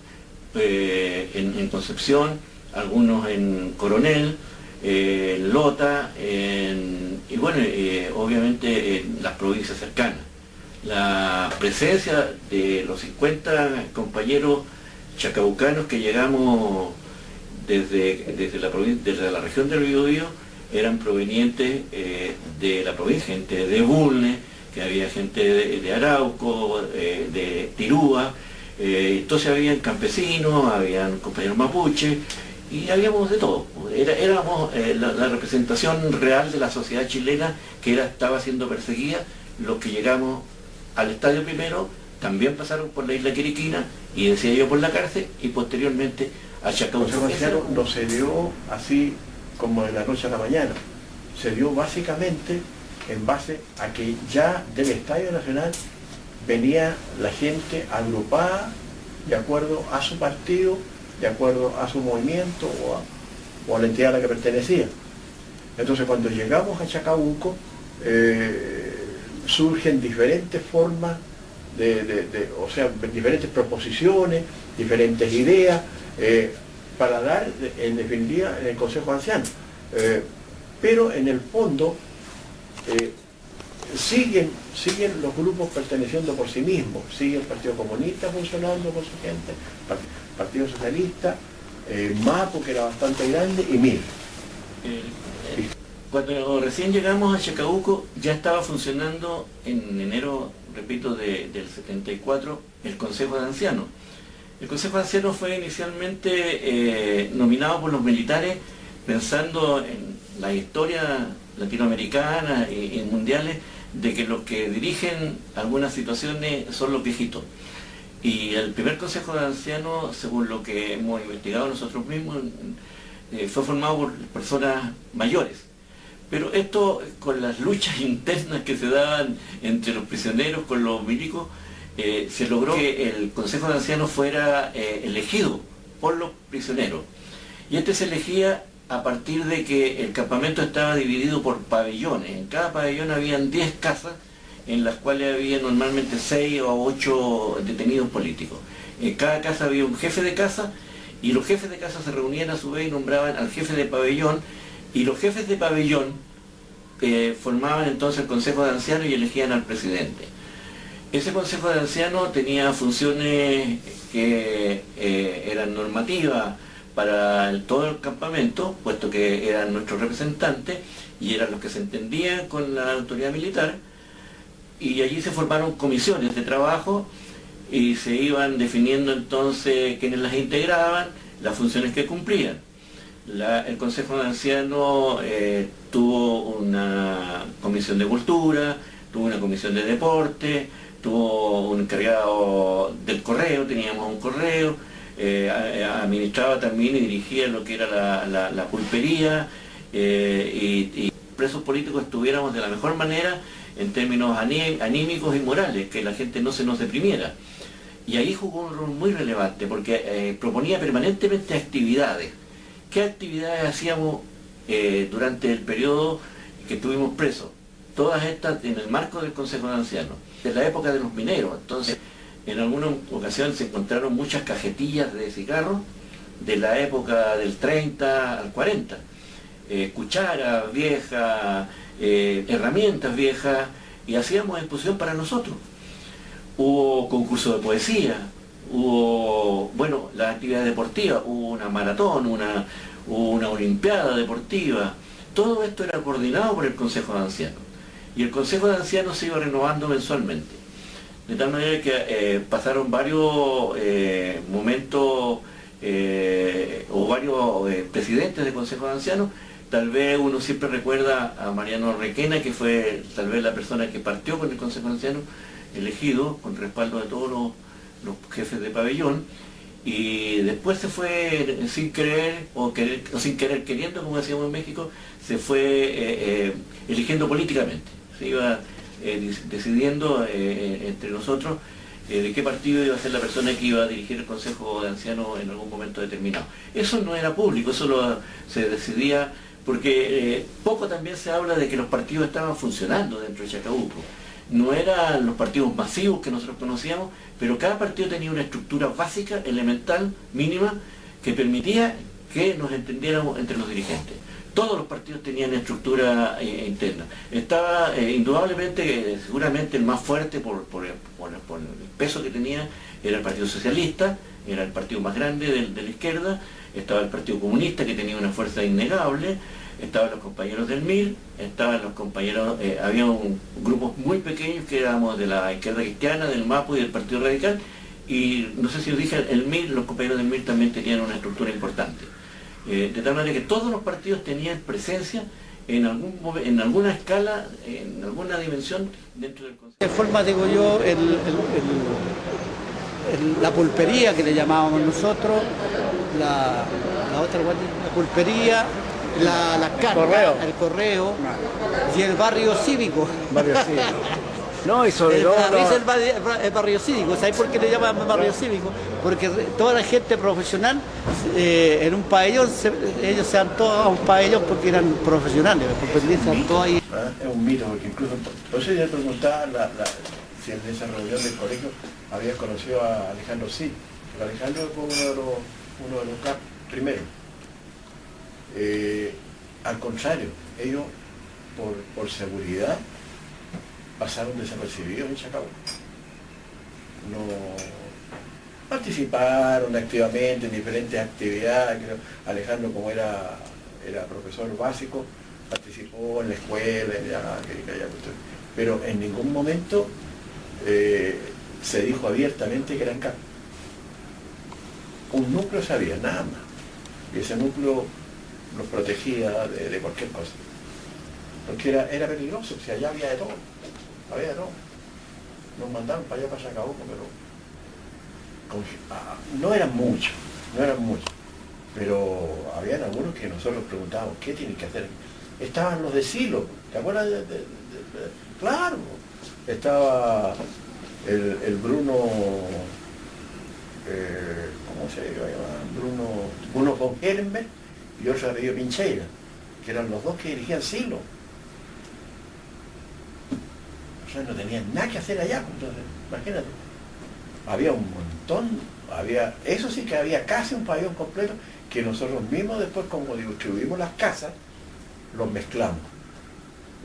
en Concepción, algunos en Coronel, en Lota, y bueno, obviamente en las provincias cercanas. La presencia de los 50 compañeros chacabucanos que llegamos desde la región del Biobío eran provenientes de la provincia, gente de Bulnes, que había gente de Arauco, de Tirúa, entonces habían campesinos, habían compañeros mapuche, y habíamos de todo. Éramos la representación real de la sociedad chilena que estaba siendo perseguida. Los que llegamos al estadio primero también pasaron por la isla Quiriquina, y decía yo por la cárcel, y posteriormente a Chacabuco. El Consejo Anciano no se dio así como de la noche a la mañana, se dio básicamente en base a que ya del Estadio Nacional venía la gente agrupada de acuerdo a su partido, de acuerdo a su movimiento o a la entidad a la que pertenecía. Entonces cuando llegamos a Chacabuco surgen diferentes formas o sea, diferentes proposiciones, diferentes ideas, para dar, en definitiva, en el Consejo Anciano. Pero en el fondo siguen los grupos perteneciendo por sí mismos, sigue el Partido Comunista funcionando con su gente, Partido Socialista, MAPO, que era bastante grande, y MIR. Cuando recién llegamos a Chacabuco ya estaba funcionando en enero, repito, del 74, el Consejo de Ancianos. El Consejo de Ancianos fue inicialmente nominado por los militares pensando en la historia latinoamericana y mundiales, de que los que dirigen algunas situaciones son los viejitos. Y el primer Consejo de Ancianos, según lo que hemos investigado nosotros mismos, fue formado por personas mayores. Pero esto, con las luchas internas que se daban entre los prisioneros con los milicos, se logró que el Consejo de Ancianos fuera elegido por los prisioneros. Y este se elegía a partir de que el campamento estaba dividido por pabellones. En cada pabellón habían 10 casas, en las cuales había normalmente 6 o 8 detenidos políticos. En cada casa había un jefe de casa, y los jefes de casa se reunían a su vez y nombraban al jefe de pabellón, y los jefes de pabellón formaban entonces el Consejo de Ancianos y elegían al presidente. Ese Consejo de Ancianos tenía funciones que eran normativas para todo el campamento, puesto que eran nuestros representantes y eran los que se entendían con la autoridad militar, y allí se formaron comisiones de trabajo y se iban definiendo entonces quiénes las integraban, las funciones que cumplían. El Consejo de Ancianos tuvo una comisión de cultura, tuvo una comisión de deporte, tuvo un encargado del correo, teníamos un correo, administraba también y dirigía lo que era la pulpería, y presos políticos estuviéramos de la mejor manera en términos anímicos y morales, que la gente no se nos deprimiera. Y ahí jugó un rol muy relevante, porque proponía permanentemente actividades. ¿Qué actividades hacíamos durante el periodo que estuvimos presos? Todas estas en el marco del Consejo de Ancianos, de la época de los mineros. Entonces, en alguna ocasión se encontraron muchas cajetillas de cigarros de la época del 30 al 40. Cucharas viejas, herramientas viejas, y hacíamos exposición para nosotros. Hubo concurso de poesía, hubo, bueno, las actividades deportivas, hubo una maratón, una olimpiada deportiva. Todo esto era coordinado por el Consejo de Ancianos. Y el Consejo de Ancianos se iba renovando mensualmente. De tal manera que pasaron varios momentos, o varios presidentes del Consejo de Ancianos. Tal vez uno siempre recuerda a Mariano Requena, que fue tal vez la persona que partió con el Consejo de Ancianos, elegido con respaldo de todos los jefes de pabellón, y después se fue sin querer o sin querer queriendo, como decíamos en México, se fue eligiendo políticamente, se iba decidiendo entre nosotros de qué partido iba a ser la persona que iba a dirigir el Consejo de Ancianos en algún momento determinado. Eso no era público, eso se decidía porque poco también se habla de que los partidos estaban funcionando dentro de Chacabuco. No eran los partidos masivos que nosotros conocíamos, pero cada partido tenía una estructura básica, elemental, mínima, que permitía que nos entendiéramos entre los dirigentes. Todos los partidos tenían estructura interna. Estaba indudablemente, seguramente el más fuerte por el peso que tenía, era el Partido Socialista, era el partido más grande de la izquierda. Estaba el Partido Comunista, que tenía una fuerza innegable. Estaban los compañeros del MIR, estaban los compañeros, había grupos muy pequeños que éramos de la izquierda cristiana, del MAPU y del Partido Radical, y no sé si os dije, el MIR, los compañeros del MIR también tenían una estructura importante. De tal manera que todos los partidos tenían presencia en alguna escala, en alguna dimensión dentro del Consejo. De forma, digo yo, la pulpería que le llamábamos nosotros, la pulpería, la carta, el correo y el barrio cívico. No, y sobre todo el barrio cívico. ¿Sabes por qué le llaman barrio cívico? Porque toda la gente profesional en un pabellón, ellos se dan todos a un pabellón porque eran profesionales, todos ahí. Es un mito, porque incluso, por eso yo le preguntaba si en esa reunión del colegio había conocido a Alejandro Sí. Alejandro fue uno de los primeros. Al contrario, ellos por seguridad pasaron desapercibidos en Chacabuco. No participaron activamente en diferentes actividades. Alejandro, como era profesor básico, participó en la escuela, pero en ningún momento se dijo abiertamente que eran CAP. Un núcleo sabía, nada más. Y ese núcleo los protegía de cualquier cosa. Porque era peligroso, o sea, allá había de todo. Había de todo. Nos mandaron para allá, para Chacabuco, pero no eran muchos, pero habían algunos que nosotros preguntábamos, ¿qué tienen que hacer? Estaban los de Silo, ¿te acuerdas? Claro, estaba el Bruno, ¿cómo se llama? Bruno von Ehrenberg y otro apellido Pincheira, que eran los dos que dirigían Silo. O sea, no tenían nada que hacer allá, entonces, imagínate. Había un montón, eso sí que había casi un pabellón completo, que nosotros mismos después, como distribuimos las casas, los mezclamos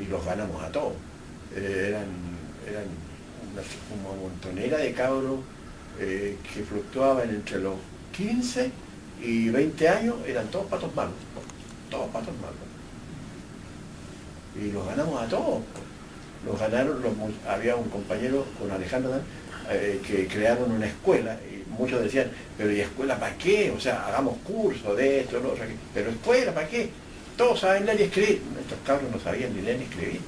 y los ganamos a todos. Eran una montonera de cabros que fluctuaban entre los 15 y 20 años, eran todos patos malos, y los ganamos a todos. Los ganaron, había un compañero con Alejandro que crearon una escuela, y muchos decían, pero ¿y escuela para qué? O sea, hagamos cursos de esto, lo otro, pero escuela para qué? Todos saben leer y escribir. Estos cabros no sabían ni leer ni escribir.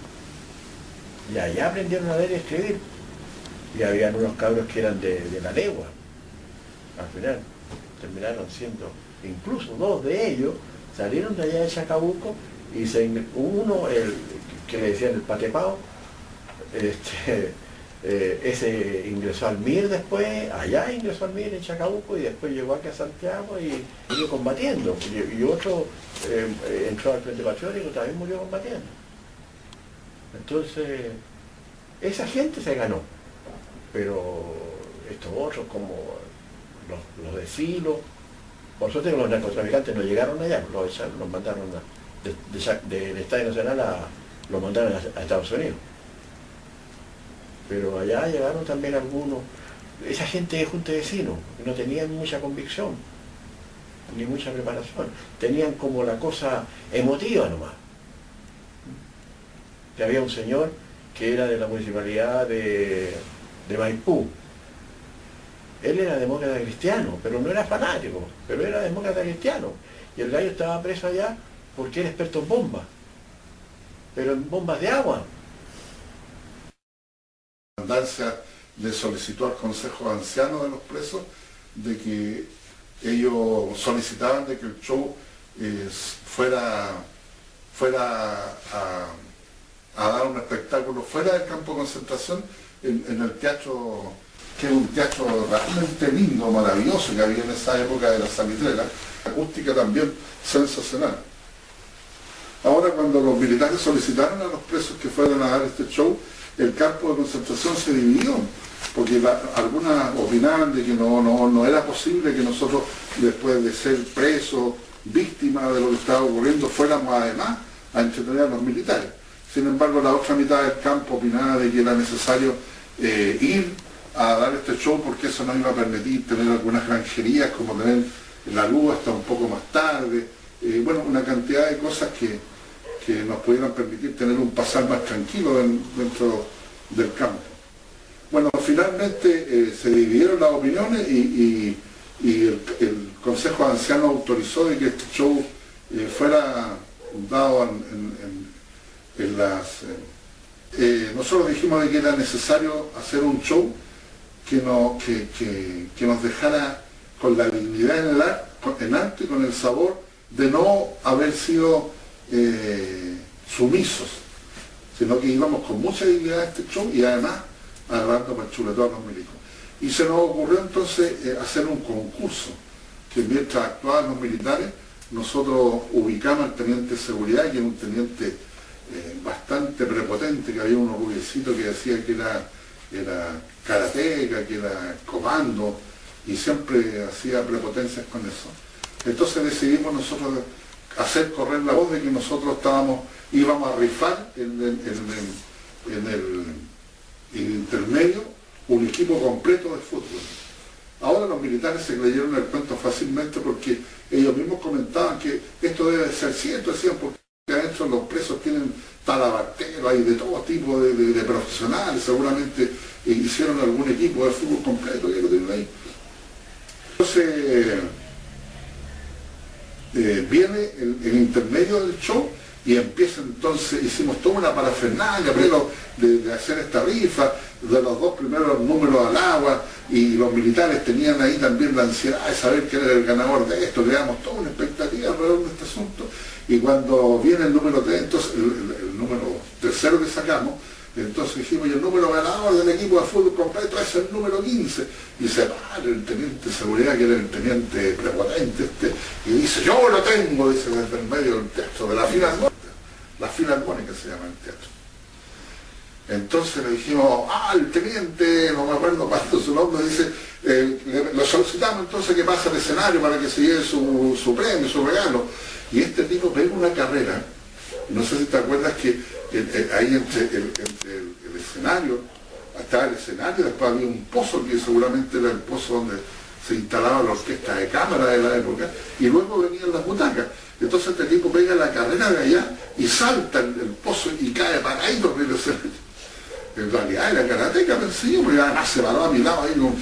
Y allá aprendieron a leer y escribir. Y habían unos cabros que eran de la legua. Al final terminaron siendo, incluso 2 de ellos salieron de allá de Chacabuco, y uno, el que le decían el patepao, ese ingresó al MIR después, allá ingresó al MIR en Chacabuco, y después llegó aquí a Santiago y murió combatiendo. Y otro entró al Frente Patriótico, también murió combatiendo. Entonces, esa gente se ganó. Pero estos otros, como los de Filo, por suerte que los narcotraficantes no llegaron allá, los mandaron del Estadio Nacional los mandaron a Estados Unidos. Pero allá llegaron también algunos, esa gente de junta de vecinos, que no tenían mucha convicción, ni mucha preparación, tenían como la cosa emotiva nomás. Que había un señor que era de la municipalidad de Maipú. Él era demócrata cristiano, pero no era fanático, pero era demócrata cristiano. Y el gallo estaba preso allá porque era experto en bombas, pero en bombas de agua. Le solicitó al Consejo de Ancianos de los presos de que ellos solicitaban de que el show fuera a dar un espectáculo fuera del campo de concentración en el teatro, que es un teatro realmente lindo, maravilloso que había en esa época de la Salitrera, acústica también sensacional. Ahora, cuando los militares solicitaron a los presos que fueran a dar este show, el campo de concentración se dividió, porque algunas opinaban de que no era posible que nosotros, después de ser presos, víctimas de lo que estaba ocurriendo, fuéramos además a entretener a los militares. Sin embargo, la otra mitad del campo opinaba de que era necesario ir a dar este show porque eso nos iba a permitir tener algunas granjerías, como tener la luz hasta un poco más tarde, bueno, una cantidad de cosas que nos pudieran permitir tener un pasar más tranquilo dentro del campo. Bueno, finalmente se dividieron las opiniones y el Consejo de Ancianos autorizó de que este show fuera dado en las... nosotros dijimos de que era necesario hacer un show que nos dejara con la dignidad en alto y con el sabor de no haber sido sumisos, sino que íbamos con mucha dignidad a este show y además agarrando para el chuletón a los milicos. Y se nos ocurrió entonces hacer un concurso, que mientras actuaban los militares, nosotros ubicamos al teniente de seguridad, que era un teniente bastante prepotente, que había unos rubiecitos que decía que era karateca, que era comando, y siempre hacía prepotencias con eso. Entonces decidimos nosotros hacer correr la voz de que nosotros íbamos a rifar en el intermedio un equipo completo de fútbol. Ahora los militares se creyeron el cuento fácilmente porque ellos mismos comentaban que esto debe ser cierto, decían, porque adentro los presos tienen talabarteros y de todo tipo de profesionales, seguramente hicieron algún equipo de fútbol completo, que lo tienen ahí. Entonces viene el intermedio del show y empieza entonces, hicimos toda una parafernalia de hacer esta rifa, de los 2 primeros números al agua, y los militares tenían ahí también la ansiedad de saber quién era el ganador de esto, creamos toda una expectativa alrededor de este asunto, y cuando viene el número 3, entonces el número tercero que sacamos, entonces dijimos, y el número ganador del equipo de fútbol completo es el número 15, y se para el teniente de seguridad, que era el teniente prepotente, y dice, yo lo tengo, dice, desde el medio del teatro, de la filarmónica se llama el teatro. Entonces le dijimos, el teniente, no me acuerdo cuánto su nombre, dice, lo solicitamos entonces que pase al escenario para que se lleve su premio, su regalo. Y este tipo pega una carrera, no sé si te acuerdas que ahí entre el escenario, estaba el escenario, después había un pozo que seguramente era el pozo donde se instalaba la orquesta de cámara de la época, y luego venían las butacas. Entonces este tipo pega la carrera de allá y salta el pozo y cae paradito en el escenario. En realidad era karateca, pensé yo, porque además se paró a mi lado ahí como...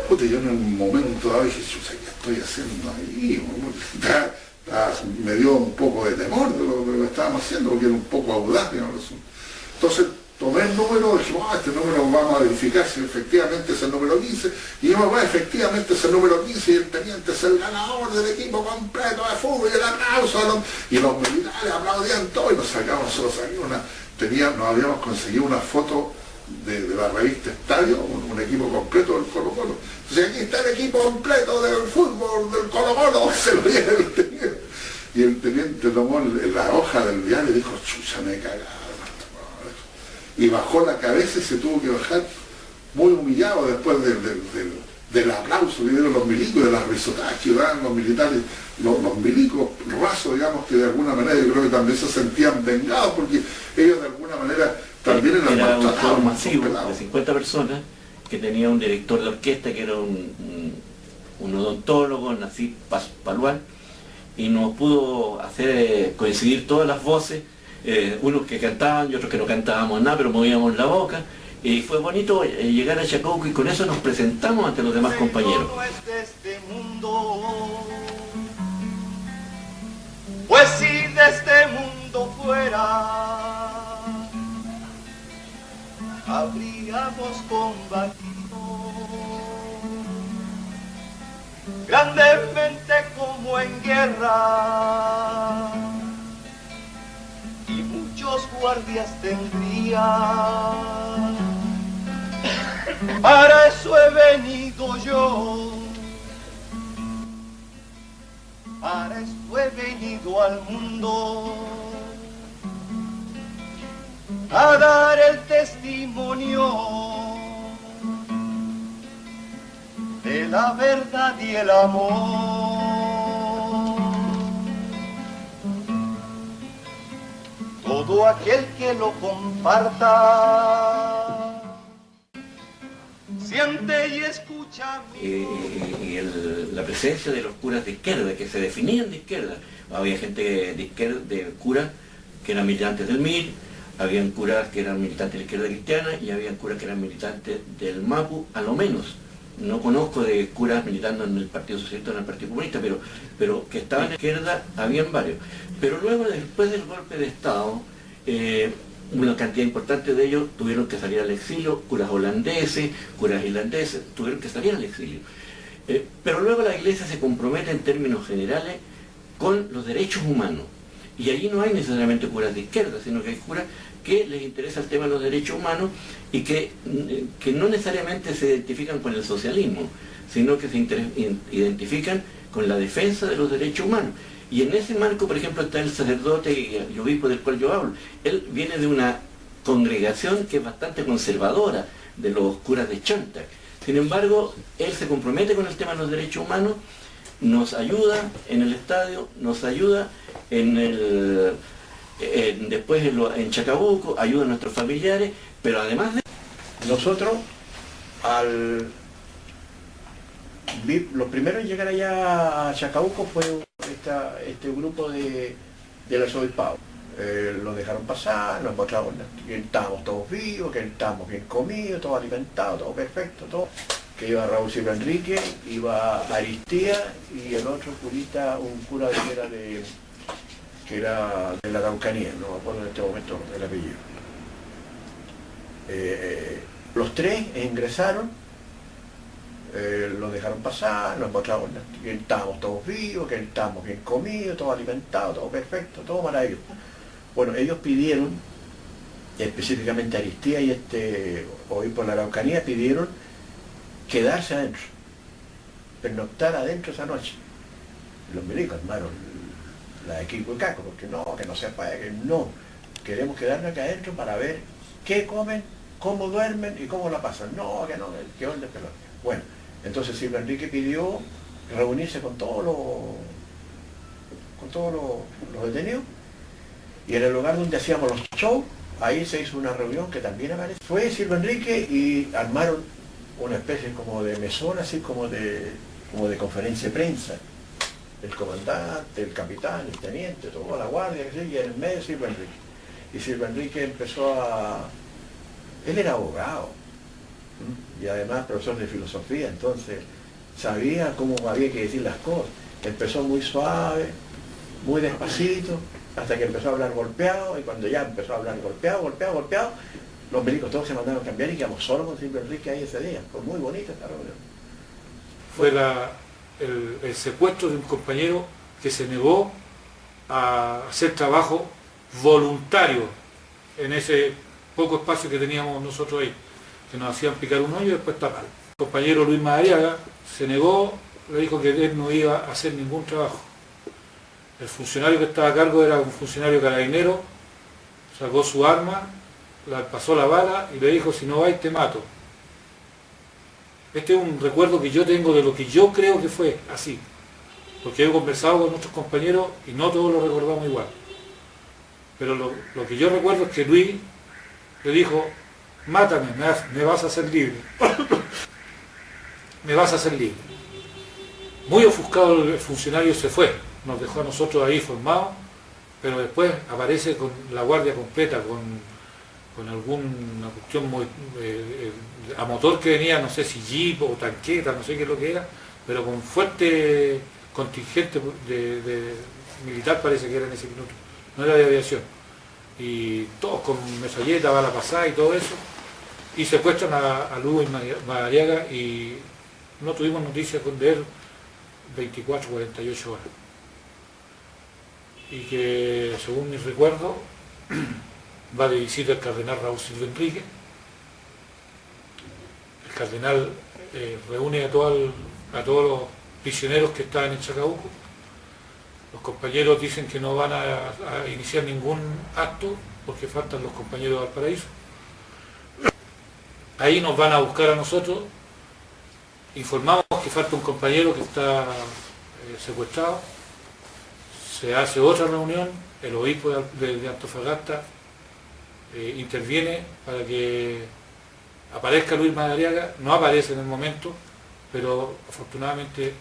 Puta, yo en un momento dado dije, chucha, ¿qué estoy haciendo ahí? Me dio un poco de temor de lo que estábamos haciendo, porque era un poco audaz, digamos. Entonces tomé el número, dije, este número vamos a verificar si efectivamente es el número 15, y yo, efectivamente es el número 15, y el teniente es el ganador del equipo completo de fútbol, y el aplauso, y los militares aplaudían todo, y nos sacamos nosotros aquí nos habíamos conseguido una foto de la revista Estadio, un equipo completo del Colo-Colo. Entonces aquí está el equipo completo del fútbol, del Colo-Colo, se lo dieron el teniente. Y el teniente tomó la hoja del diario y dijo, chucha, me he cagado. Y bajó la cabeza y se tuvo que bajar muy humillado después del aplauso que dieron los milicos, de las risotadas que daban los militares, los milicos rasos, digamos, que de alguna manera yo creo que también se sentían vengados porque ellos de alguna manera también eran era un maltratados. coro masivo de 50 personas que tenía un director de orquesta que era un odontólogo, Nasib Paluán, y nos pudo hacer coincidir todas las voces, unos que cantaban y otros que no cantábamos nada, pero movíamos la boca, y fue bonito llegar a Chacabuco y con eso nos presentamos ante los demás compañeros. Pues si de este mundo fuera, habríamos combatido grandemente como en guerra, y muchos guardias tendría. Para eso he venido yo, para eso he venido al mundo, a dar el testimonio de la verdad y el amor. Todo aquel que lo comparta siente y escucha la presencia de los curas de izquierda, que se definían de izquierda. Había gente de izquierda, de curas que eran militantes del MIR, habían curas que eran militantes de la izquierda cristiana y habían curas que eran militantes del MAPU, a lo menos. No conozco de curas militando en el Partido Socialista o en el Partido Comunista, pero que estaban en la izquierda habían varios. Pero luego, después del golpe de Estado, una cantidad importante de ellos tuvieron que salir al exilio, curas holandeses, curas irlandeses, tuvieron que salir al exilio. Pero luego la Iglesia se compromete en términos generales con los derechos humanos. Y allí no hay necesariamente curas de izquierda, sino que hay curas que les interesa el tema de los derechos humanos y que no necesariamente se identifican con el socialismo, sino que se identifican con la defensa de los derechos humanos. Y en ese marco, por ejemplo, está el sacerdote y obispo del cual yo hablo. Él viene de una congregación que es bastante conservadora, de los curas de Chontac. Sin embargo, él se compromete con el tema de los derechos humanos, nos ayuda en el estadio, nos ayuda después en Chacabuco, ayuda a nuestros familiares, pero además de... Nosotros, los primeros en llegar allá a Chacabuco fue este grupo del arzobispado. Lo dejaron pasar, nos mostraron que estábamos todos vivos, que estábamos bien comidos, todos alimentados, todo perfecto, todo. Que iba Raúl Silva Enrique, iba Aristía y el otro curita, un cura que era de la Araucanía, no me acuerdo en este momento el apellido. Los tres ingresaron, los dejaron pasar, nos mostraron que estábamos todos vivos, que estábamos bien comidos, todos alimentados, todo perfecto, todo maravilloso. Bueno, ellos pidieron, específicamente Aristía y obispo de la Araucanía, pidieron quedarse adentro, pernoctar adentro esa noche. Los milicos armaron la equipo de caco, porque que no sepa, que no, queremos quedarnos acá adentro para ver qué comen, cómo duermen y cómo la pasan. No, que orden de pelota. Bueno, entonces Silva Enrique pidió reunirse con todos los detenidos, y en el lugar donde hacíamos los shows, ahí se hizo una reunión que también aparece. Fue Silva Enrique y armaron una especie como de mesón, así como de conferencia de prensa. El comandante, el capitán, el teniente, toda la guardia, y en el medio Silva Enrique. Y Silva Enrique empezó a Él era abogado y además profesor de filosofía, entonces sabía cómo había que decir las cosas. Empezó muy suave, muy despacito, hasta que empezó a hablar golpeado, y cuando ya empezó a hablar golpeado, los milicos todos se mandaron a cambiar y quedamos solos con Silvio Enrique ahí ese día. Fue muy bonita esta reunión. Fue el secuestro de un compañero que se negó a hacer trabajo voluntario en ese poco espacio que teníamos nosotros ahí, que nos hacían picar un hoyo y después tapar. El compañero Luis Madariaga se negó, le dijo que él no iba a hacer ningún trabajo. El funcionario que estaba a cargo era un funcionario carabinero, sacó su arma, pasó la bala y le dijo: si no vais te mato. Este es un recuerdo que yo tengo de lo que yo creo que fue así, porque he conversado con nuestros compañeros y no todos lo recordamos igual. Pero lo que yo recuerdo es que Luis le dijo: mátame, me vas a hacer libre. Me vas a hacer libre. Muy ofuscado el funcionario se fue, nos dejó a nosotros ahí formados, pero después aparece con la guardia completa, con alguna cuestión muy, a motor que venía, no sé si jeep o tanqueta, no sé qué es lo que era, pero con fuerte contingente de militar parece que era en ese minuto, no era de aviación. Y todos con metralleta, bala pasada y todo eso, y secuestran a Luis Madariaga y no tuvimos noticias de él 24, 48 horas. Y que, según mis recuerdos, va de visita el cardenal Raúl Silva Enrique. El cardenal reúne a todos los prisioneros que estaban en Chacabuco. Los compañeros dicen que no van a iniciar ningún acto porque faltan los compañeros de Valparaíso. Ahí nos van a buscar a nosotros, informamos que falta un compañero que está secuestrado, se hace otra reunión, el obispo de Antofagasta interviene para que aparezca Luis Madariaga, no aparece en el momento, pero afortunadamente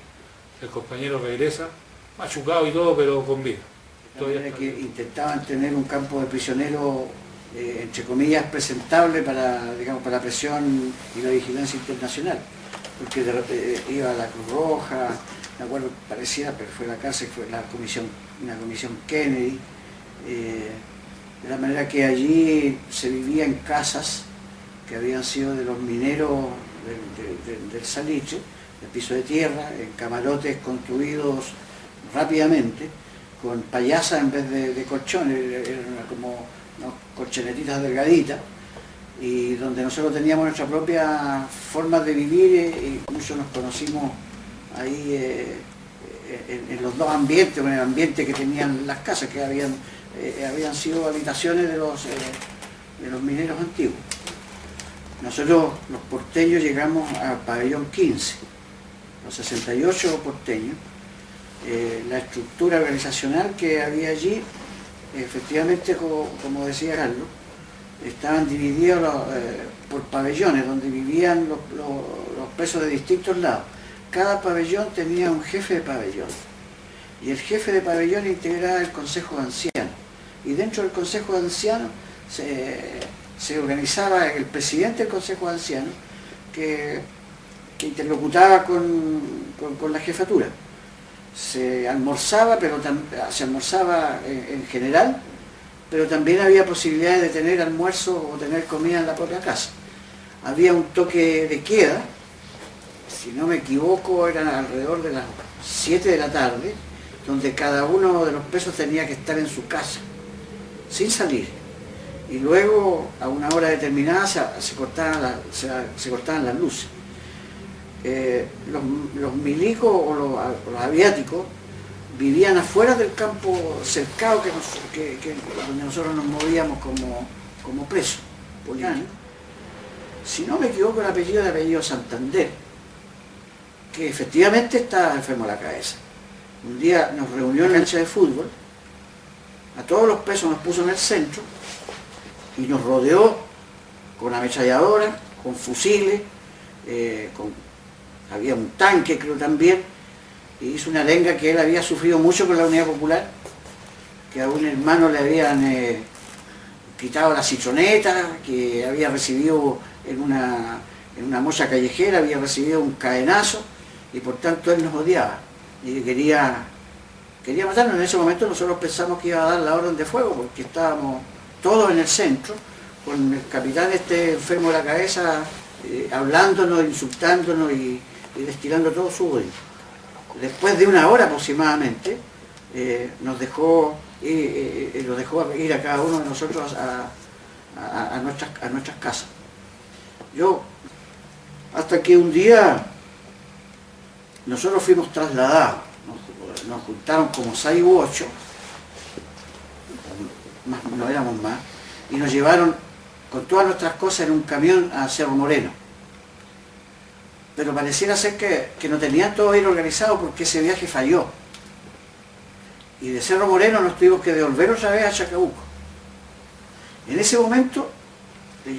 el compañero regresa, machucado y todo, pero con vida. Que intentaban tener un campo de prisioneros, entre comillas, presentable para, digamos, para la presión y la vigilancia internacional, porque de repente iba la Cruz Roja, me acuerdo, parecía, pero fue la cárcel, fue una comisión Kennedy, de la manera que allí se vivía en casas que habían sido de los mineros del Salitre, del piso de tierra, en camarotes construidos rápidamente, con payasas en vez de colchones, eran como colchonetitas delgaditas, y donde nosotros teníamos nuestra propia forma de vivir, y muchos nos conocimos ahí en los dos ambientes, en el ambiente que tenían las casas, que habían sido habitaciones de los mineros antiguos. Nosotros, los porteños, llegamos al pabellón 15, los 68 porteños. La estructura organizacional que había allí, efectivamente, como decía Carlos, estaban divididos por pabellones donde vivían los presos de distintos lados. Cada pabellón tenía un jefe de pabellón y el jefe de pabellón integraba el Consejo de Ancianos, y dentro del Consejo de Ancianos se organizaba el presidente del Consejo de Ancianos que interlocutaba con la jefatura. Se almorzaba, se almorzaba en general, pero también había posibilidades de tener almuerzo o tener comida en la propia casa. Había un toque de queda, si no me equivoco eran alrededor de las 7 de la tarde, donde cada uno de los presos tenía que estar en su casa, sin salir. Y luego, a una hora determinada, se cortaban las luces. Los milicos o los aviáticos vivían afuera del campo cercado donde nosotros nos movíamos como presos políticos. Si no me equivoco, el apellido Santander, que efectivamente estaba enfermo de la cabeza. Un día nos reunió en la cancha de fútbol, a todos los presos nos puso en el centro y nos rodeó con ametralladoras, con fusiles, había un tanque, creo, también, y hizo una arenga que él había sufrido mucho con la Unidad Popular, que a un hermano le habían quitado la citroneta, que había recibido en una mocha callejera, había recibido un cadenazo, y por tanto él nos odiaba y quería matarnos. En ese momento nosotros pensamos que iba a dar la orden de fuego, porque estábamos todos en el centro, con el capitán enfermo de la cabeza, hablándonos, insultándonos y destilando todo su odio. Después de una hora aproximadamente, nos dejó ir a cada uno de nosotros a nuestras casas. Hasta que un día nosotros fuimos trasladados, nos juntaron como 6 u 8, no éramos más, y nos llevaron con todas nuestras cosas en un camión a Cerro Moreno. Pero pareciera ser que no tenían todo bien organizado, porque ese viaje falló. Y de Cerro Moreno nos tuvimos que devolver otra vez a Chacabuco. En ese momento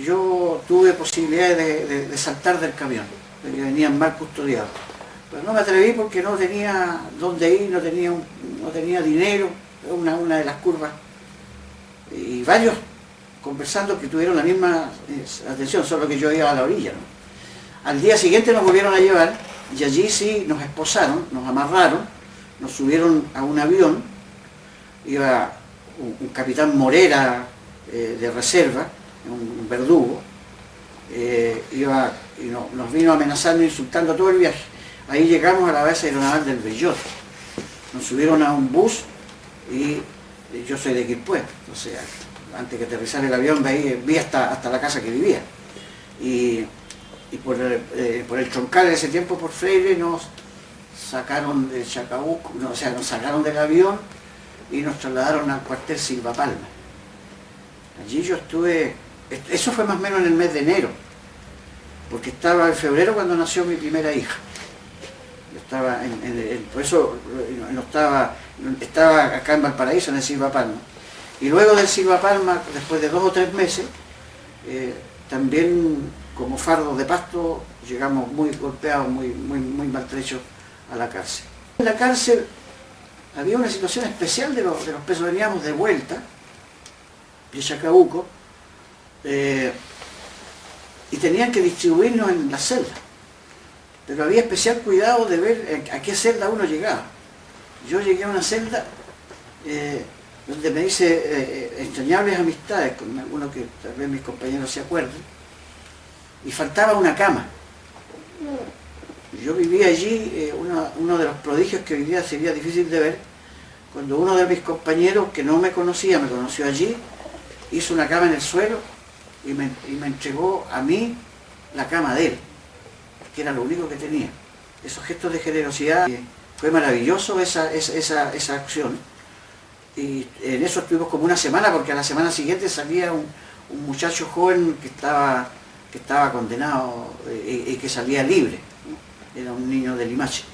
yo tuve posibilidades de saltar del camión, porque venían mal custodiados. Pero no me atreví porque no tenía dónde ir, no tenía dinero, una de las curvas. Y varios conversando que tuvieron la misma atención, solo que yo iba a la orilla, ¿no? Al día siguiente nos volvieron a llevar, y allí sí nos esposaron, nos amarraron, nos subieron a un avión, iba un capitán Morera de reserva, un verdugo, y nos vino amenazando e insultando todo el viaje. Ahí llegamos a la base aeronaval del Belloto, nos subieron a un bus, y yo soy de Quilpué, o sea, antes que aterrizar el avión vi hasta la casa que vivía. Y por el Troncal en ese tiempo, por Freire, nos sacaron de Chacabuco, nos sacaron del avión y nos trasladaron al cuartel Silva Palma. Allí yo estuve, eso fue más o menos en el mes de enero, porque estaba en febrero cuando nació mi primera hija. Yo estaba por eso no estaba acá en Valparaíso, en el Silva Palma. Y luego del Silva Palma, después de 2 o 3 meses, también como fardos de Pasto, llegamos muy golpeados, muy maltrechos a la cárcel. En la cárcel había una situación especial de los presos. Veníamos de vuelta de Chacabuco, y tenían que distribuirnos en las celdas, pero había especial cuidado de ver a qué celda uno llegaba. Yo llegué a una celda donde me hice entrañables amistades con algunos que tal vez mis compañeros se acuerden, y faltaba una cama. Yo vivía allí, uno de los prodigios que hoy día sería difícil de ver, cuando uno de mis compañeros, que no me conocía, me conoció allí, hizo una cama en el suelo y me entregó a mí la cama de él, que era lo único que tenía. Esos gestos de generosidad, fue maravilloso esa acción. Y en eso estuvimos como una semana, porque a la semana siguiente salía un muchacho joven que estaba condenado y que salía libre, ¿no? Era un niño de Limache.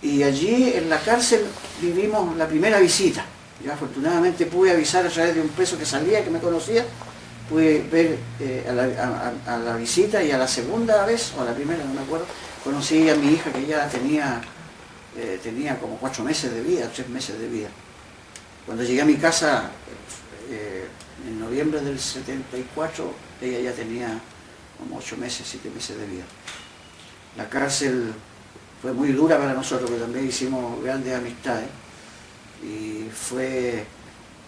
Y allí en la cárcel vivimos la primera visita. Yo afortunadamente pude avisar a través de un preso que salía, que me conocía, pude ver a la visita, y a la segunda vez, o a la primera, no me acuerdo, conocí a mi hija, que ya tenía como 4 meses de vida, 3 meses de vida. Cuando llegué a mi casa, en noviembre del 74, ella ya tenía como 8 meses, 7 meses de vida. La cárcel fue muy dura para nosotros, pero también hicimos grandes amistades, y fue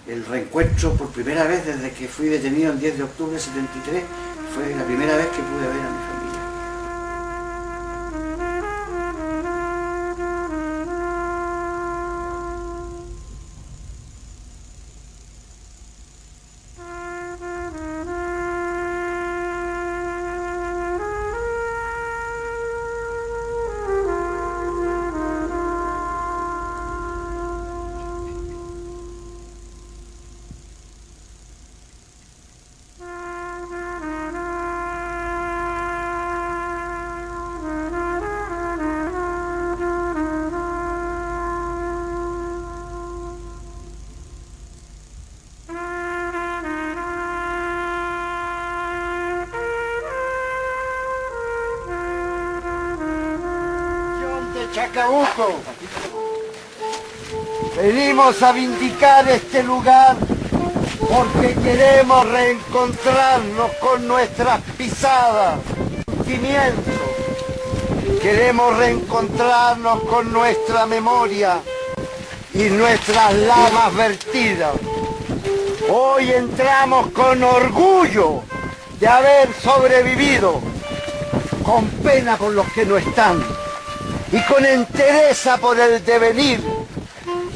el reencuentro por primera vez desde que fui detenido el 10 de octubre del 73, fue la primera vez que pude ver a mi familia. Chacabuco, venimos a vindicar este lugar porque queremos reencontrarnos con nuestras pisadas, sentimientos. Queremos reencontrarnos con nuestra memoria y nuestras lágrimas vertidas. Hoy entramos con orgullo de haber sobrevivido, con pena por los que no están y con entereza por el devenir,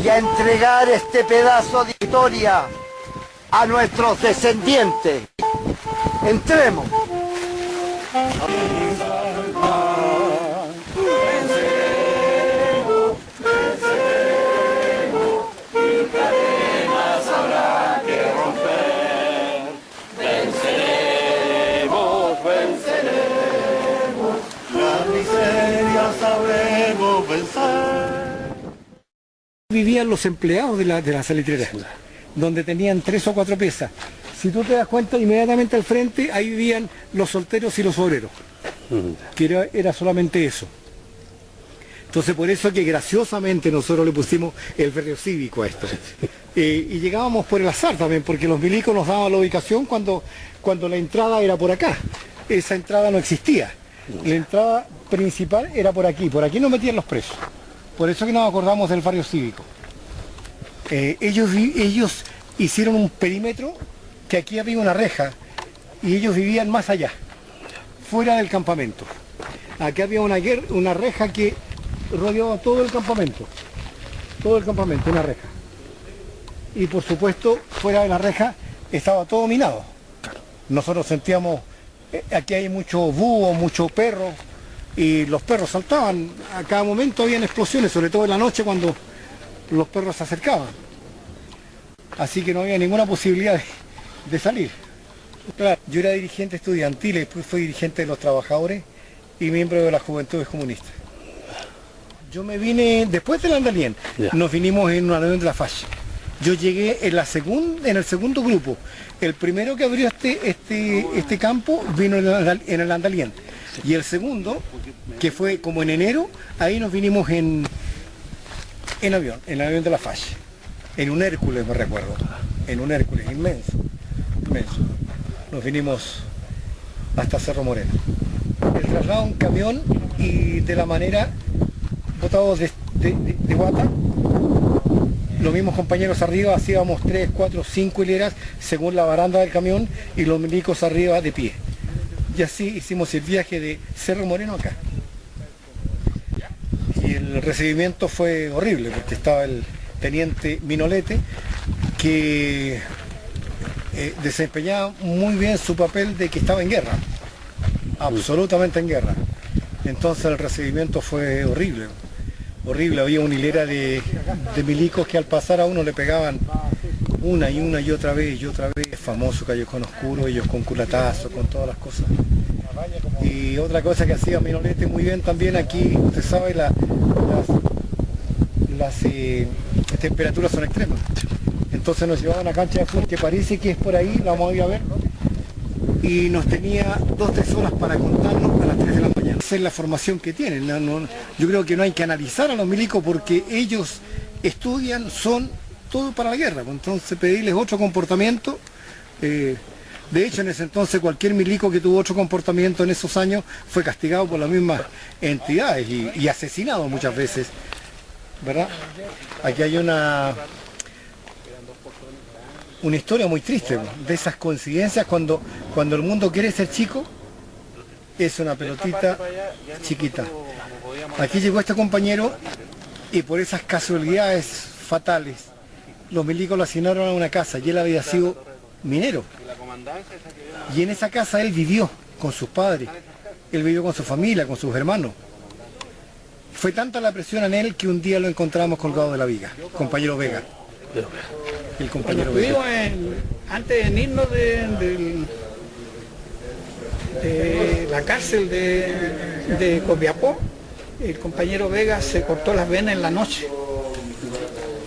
y a entregar este pedazo de historia a nuestros descendientes. Entremos. Vivían los empleados de la salitrera, donde tenían 3 o 4 piezas. Si tú te das cuenta, inmediatamente al frente, ahí vivían los solteros y los obreros, que era solamente eso. Entonces por eso que graciosamente nosotros le pusimos el barrio cívico a esto. Y llegábamos por el azar también, porque los milicos nos daban la ubicación cuando la entrada era por acá. Esa entrada no existía. La entrada principal era por aquí nos metían los presos. Por eso que nos acordamos del barrio cívico. Ellos hicieron un perímetro que aquí había una reja y ellos vivían más allá, fuera del campamento. Aquí había una reja que rodeaba todo el campamento, una reja. Y por supuesto, fuera de la reja estaba todo minado. Nosotros sentíamos, aquí hay mucho búho, mucho perro, y los perros saltaban, a cada momento habían explosiones, sobre todo en la noche cuando los perros se acercaban. Así que no había ninguna posibilidad de salir. Claro, yo era dirigente estudiantil, después fui dirigente de los trabajadores y miembro de las Juventudes Comunistas. Yo me vine, después del Andalien, nos vinimos en una reunión de la FACH. Yo llegué en el segundo grupo. El primero que abrió este campo vino en el Andalien. Y el segundo, que fue como en enero, ahí nos vinimos en el avión de la FACH. En un Hércules, me recuerdo. En un Hércules, inmenso. Nos vinimos hasta Cerro Moreno. El traslado en camión y de la manera botados de guata. Los mismos compañeros arriba hacíamos 3, 4, 5 hileras según la baranda del camión y los milicos arriba de pie. Y así hicimos el viaje de Cerro Moreno acá. Y el recibimiento fue horrible porque estaba el teniente Minolete que desempeñaba muy bien su papel de que estaba en guerra, absolutamente en guerra. Entonces el recibimiento fue horrible. Había una hilera de milicos que al pasar a uno le pegaban una y otra vez. El famoso callejón oscuro, ellos con culatazos, con todas las cosas. Y otra cosa que hacía Minolete muy bien también aquí, usted sabe, las temperaturas son extremas. Entonces nos llevaban a cancha de fútbol que parece que es por ahí, la vamos a ir a ver. Y nos tenía 2-3 horas para contarnos a las 3 de la mañana. Esa es la formación que tienen. Yo creo que no hay que analizar a los milicos porque ellos estudian, son todo para la guerra. Entonces pedirles otro comportamiento. De hecho, en ese entonces cualquier milico que tuvo otro comportamiento en esos años fue castigado por las mismas entidades y asesinado muchas veces, ¿verdad? Aquí hay una historia muy triste de esas coincidencias cuando el mundo quiere ser chico, es una pelotita chiquita. Aquí llegó este compañero y por esas casualidades fatales los milicos lo asignaron a una casa y él había sido minero. Y en esa casa él vivió con sus padres, él vivió con su familia, con sus hermanos. Fue tanta la presión en él que un día lo encontramos colgado de la viga, compañero Vega. El compañero Vega. Antes de irnos de la cárcel de Copiapó, el compañero Vega se cortó las venas en la noche.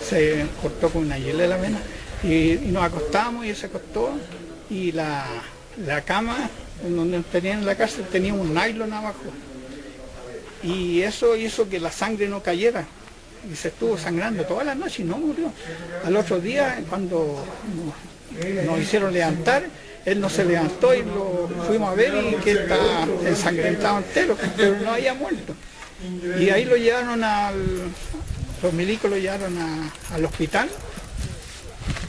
Se cortó con una hiela de la vena y nos acostamos y él se acostó y la cama donde tenían en la cárcel tenía un nylon abajo y eso hizo que la sangre no cayera y se estuvo sangrando toda la noche y no murió. Al otro día cuando nos hicieron levantar, él no se levantó y lo fuimos a ver y que está ensangrentado entero, pero no había muerto. Y ahí lo llevaron los milicos lo llevaron al hospital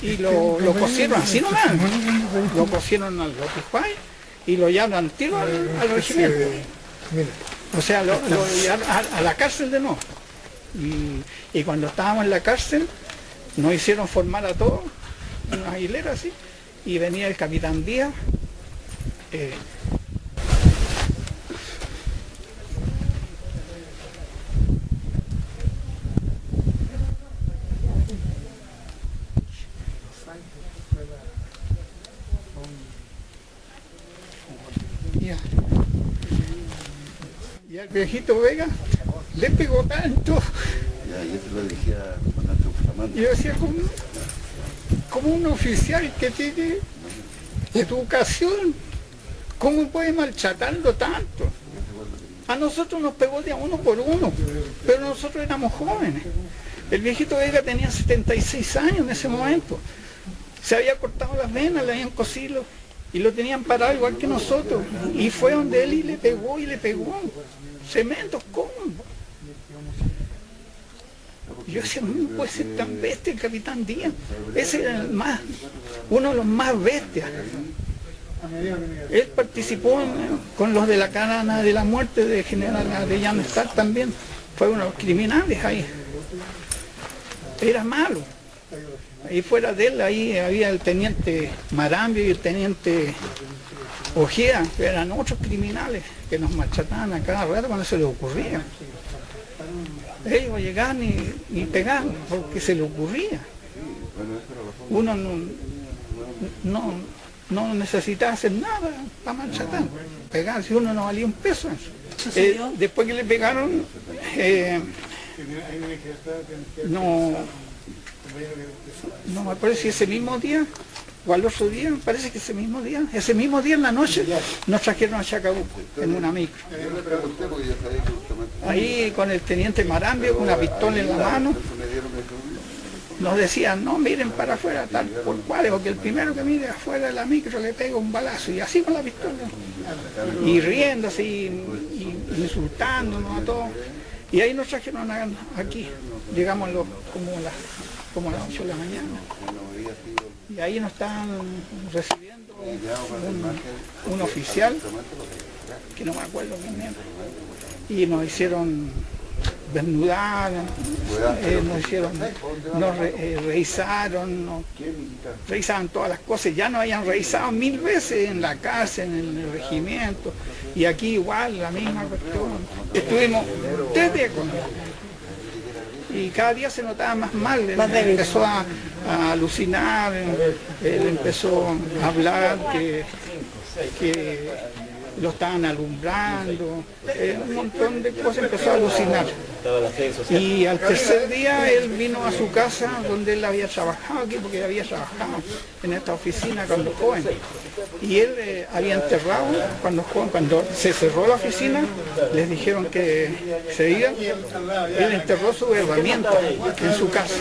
y lo cosieron así nomás, lo cosieron al Rotijuay y lo llevaron al tiro al regimiento. O sea, lo llevaron a la cárcel de nuevo. Y cuando estábamos en la cárcel, nos hicieron formar a todos, en una hilera así, y venía el capitán Díaz, y al viejito Vega le pegó tanto. Ya te lo dije a comandante Bustamante. Yo decía, como un oficial que tiene educación, ¿cómo puede maltratarlo tanto? A nosotros nos pegó de a uno por uno, pero nosotros éramos jóvenes. El viejito Vega tenía 76 años en ese momento. Se había cortado las venas, le habían cosido y lo tenían parado igual que nosotros. Y fue donde él y le pegó. Cementos, ¿cómo? Yo decía, no puede ser tan bestia el capitán Díaz. Ese era uno de los más bestias. Él participó con los de la Carana de la Muerte de General Arellano Estar también. Fue uno de los criminales ahí. Era malo. Ahí fuera de él, ahí había el teniente Marambio y el teniente Ojeda, que eran otros criminales que nos maltrataban a cada rato cuando se les ocurría. Ellos llegaban y pegaban porque se les ocurría. Uno no necesitaba hacer nada para maltratar, pegar, si uno no valía un peso. Después que le pegaron, no me acuerdo si ese mismo día o al otro día, parece que ese mismo día en la noche nos trajeron a Chacabuco en una micro. Ahí con el teniente Marambio con una pistola en la mano nos decían, no miren para afuera tal por cual, porque el primero que mire afuera de la micro le pega un balazo, y así con la pistola, y riéndose y insultándonos a todos. Y ahí nos trajeron aquí, llegamos como a las 8 de la mañana. Y ahí nos estaban recibiendo un oficial, que no me acuerdo quién era, y nos hicieron desnudar, revisaban todas las cosas, ya nos habían revisado 1000 veces en la cárcel, en el regimiento, y aquí igual, la misma cuestión. Estuvimos 3 días con él. Y cada día se notaba más mal, él empezó a alucinar, él empezó a hablar que lo estaban alumbrando, un montón de cosas, empezó a alucinar. Y al tercer día él vino a su casa donde él había trabajado aquí, porque él había trabajado en esta oficina cuando joven. Y él había enterrado, cuando se cerró la oficina, les dijeron que se iban, él enterró su herramienta en su casa.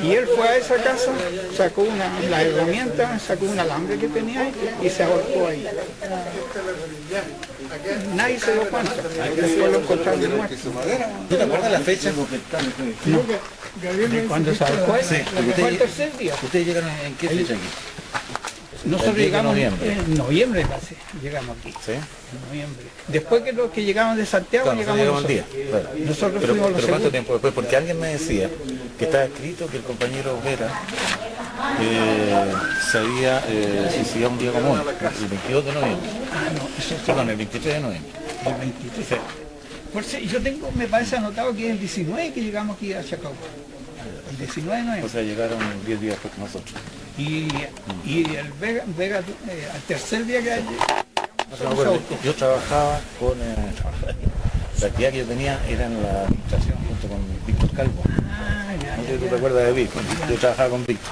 Y él fue a esa casa, sacó la herramienta, sacó un alambre que tenía ahí y se ahorcó ahí. Nadie se lo cuenta, después lo encontraron muerto. ¿Tú te acuerdas la fecha? No. ¿Cuándo se ahorcó él? Sí. Fue el tercer día. ¿Ustedes llegaron en qué fecha aquí? Nosotros llegamos en noviembre, llegamos aquí. ¿Sí? En noviembre. Después que los que llegamos de Santiago, claro, llegamos un día. Claro. Nosotros pero fuimos los ¿cuánto segundos. tiempo después? Porque alguien me decía que estaba escrito que el compañero Vera se había suicidado un día como hoy, el 22 de noviembre. Ah, no, eso sí. Perdón, el 23 de noviembre. El 23. Sí. Por si, yo tengo, me parece anotado que es el 19 que llegamos aquí a Chacabuco. El 19 de noviembre. O sea, llegaron 10 días después que nosotros. Y el Vega al tercer día que yo trabajaba con la actividad que yo tenía era en la administración junto con Víctor Calvo. No sé si tú te acuerdas de Víctor. Yo trabajaba con Víctor.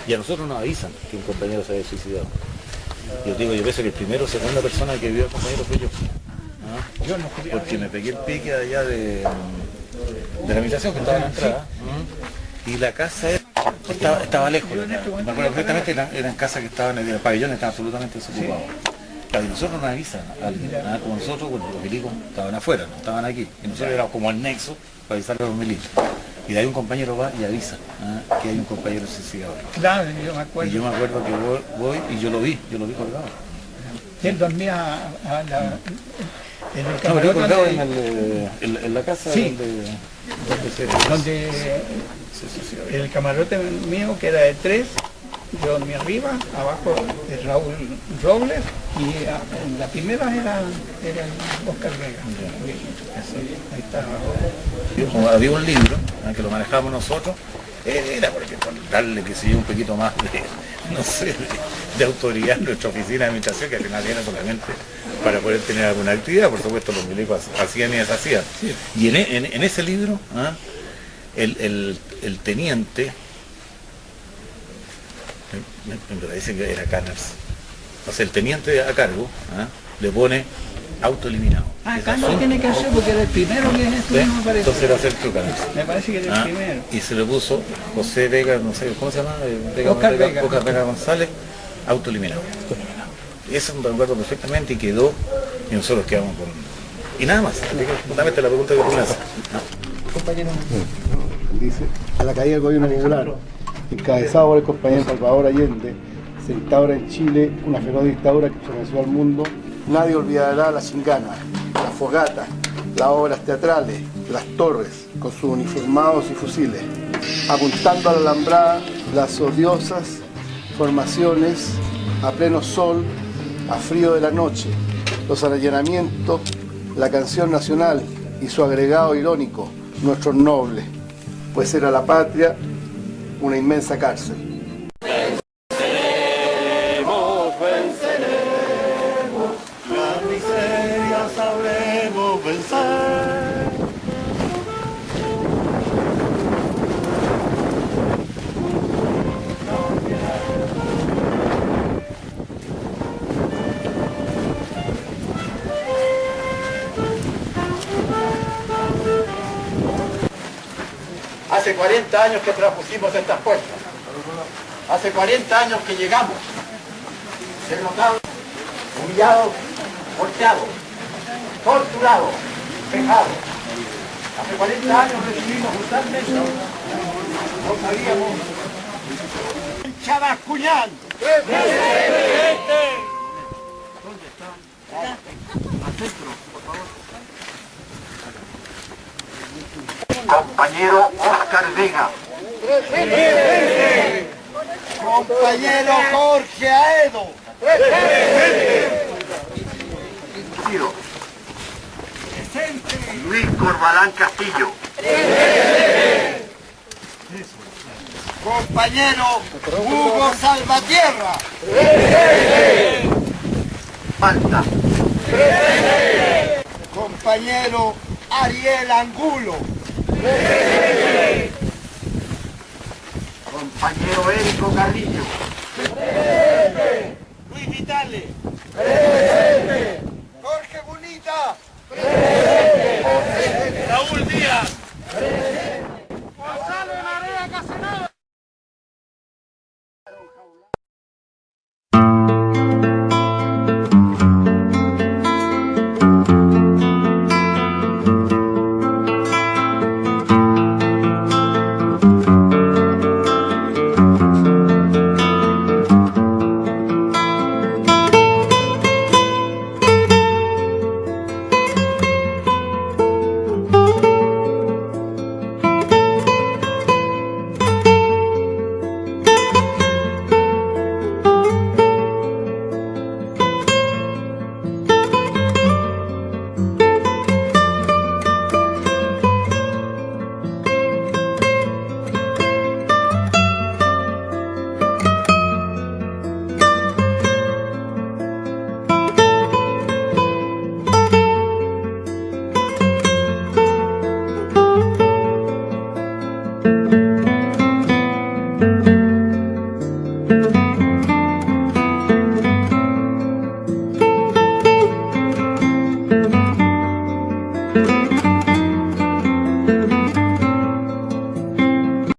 Y a nosotros nos avisan que un compañero se había suicidado. Yo digo, yo pienso que el primero o segunda persona que vio al compañero fue yo. ¿Ah? Porque me pegué el pique allá de la administración que estaba en la entrada. Y la casa era Estaba lejos. Me acuerdo perfectamente, eran casas que estaban en el pabellón, estaban absolutamente desocupados. Claro, y nosotros nos avisan a alguien, como nosotros, bueno, los milicos estaban afuera, no estaban aquí. Y nosotros éramos como el nexo para avisarle a los milicos. Y de ahí un compañero va y avisa que hay un compañero suicidado. Claro, yo me acuerdo. Y yo me acuerdo que voy y yo lo vi colgado. Y él dormía en el No, pero colgado camarote en la casa sí, donde el camarote mío, que era de 3, yo dormía arriba, abajo de Raúl Robles, y en la primera era el Oscar Vega. Ahí estaba. Había un libro que lo manejábamos nosotros, era porque por darle, que sé yo, un poquito más de, no sé, de autoridad a nuestra oficina de administración, que al final era solamente para poder tener alguna actividad. Por supuesto los milicos hacían y deshacían. Sí. Y en ese libro, el teniente, me parece que era Canners, o sea, el teniente a cargo le pone autoeliminado. Canners tiene que hacer porque era el primero que estuvimos, me parece. Entonces era Sergio Canners. Me parece que era el primero. Y se le puso José Vega, no sé, ¿cómo se llama? Oscar Vega González, autoeliminado. Eso me acuerdo perfectamente y quedó, y nosotros quedamos con... Y nada más, justamente la pregunta que tú me haces. Compañero. Dice, a la caída del gobierno popular, encabezado por el compañero Salvador Allende, se instaura en Chile una feroz dictadura que someció al mundo. Nadie olvidará la chingana, las fogatas, las obras teatrales, las torres, con sus uniformados y fusiles, apuntando a la alambrada las odiosas formaciones a pleno sol, a frío de la noche, los allanamientos, la canción nacional y su agregado irónico, nuestros nobles, pues era la patria una inmensa cárcel. Venceremos, venceremos, la miseria sabremos vencer. Hace 40 años que traspusimos estas puertas. Hace 40 años que llegamos. Derrotados, humillados, golpeados, torturados, vejados. Hace 40 años recibimos brutalmente. No sabíamos. Chabascuñán. ¿Dónde está? Al centro, por favor. Compañero Oscar Vega. ¡Presente! Compañero Jorge Aedo. ¡Presente! Luis Corbalán Castillo. ¡Presente! Compañero Hugo Salvatierra. ¡Presente! Malta. ¡Presente! Compañero Ariel Angulo. ¡Presente! Compañero Érico Carrillo. ¡Presente! Luis Vitale. ¡Presente!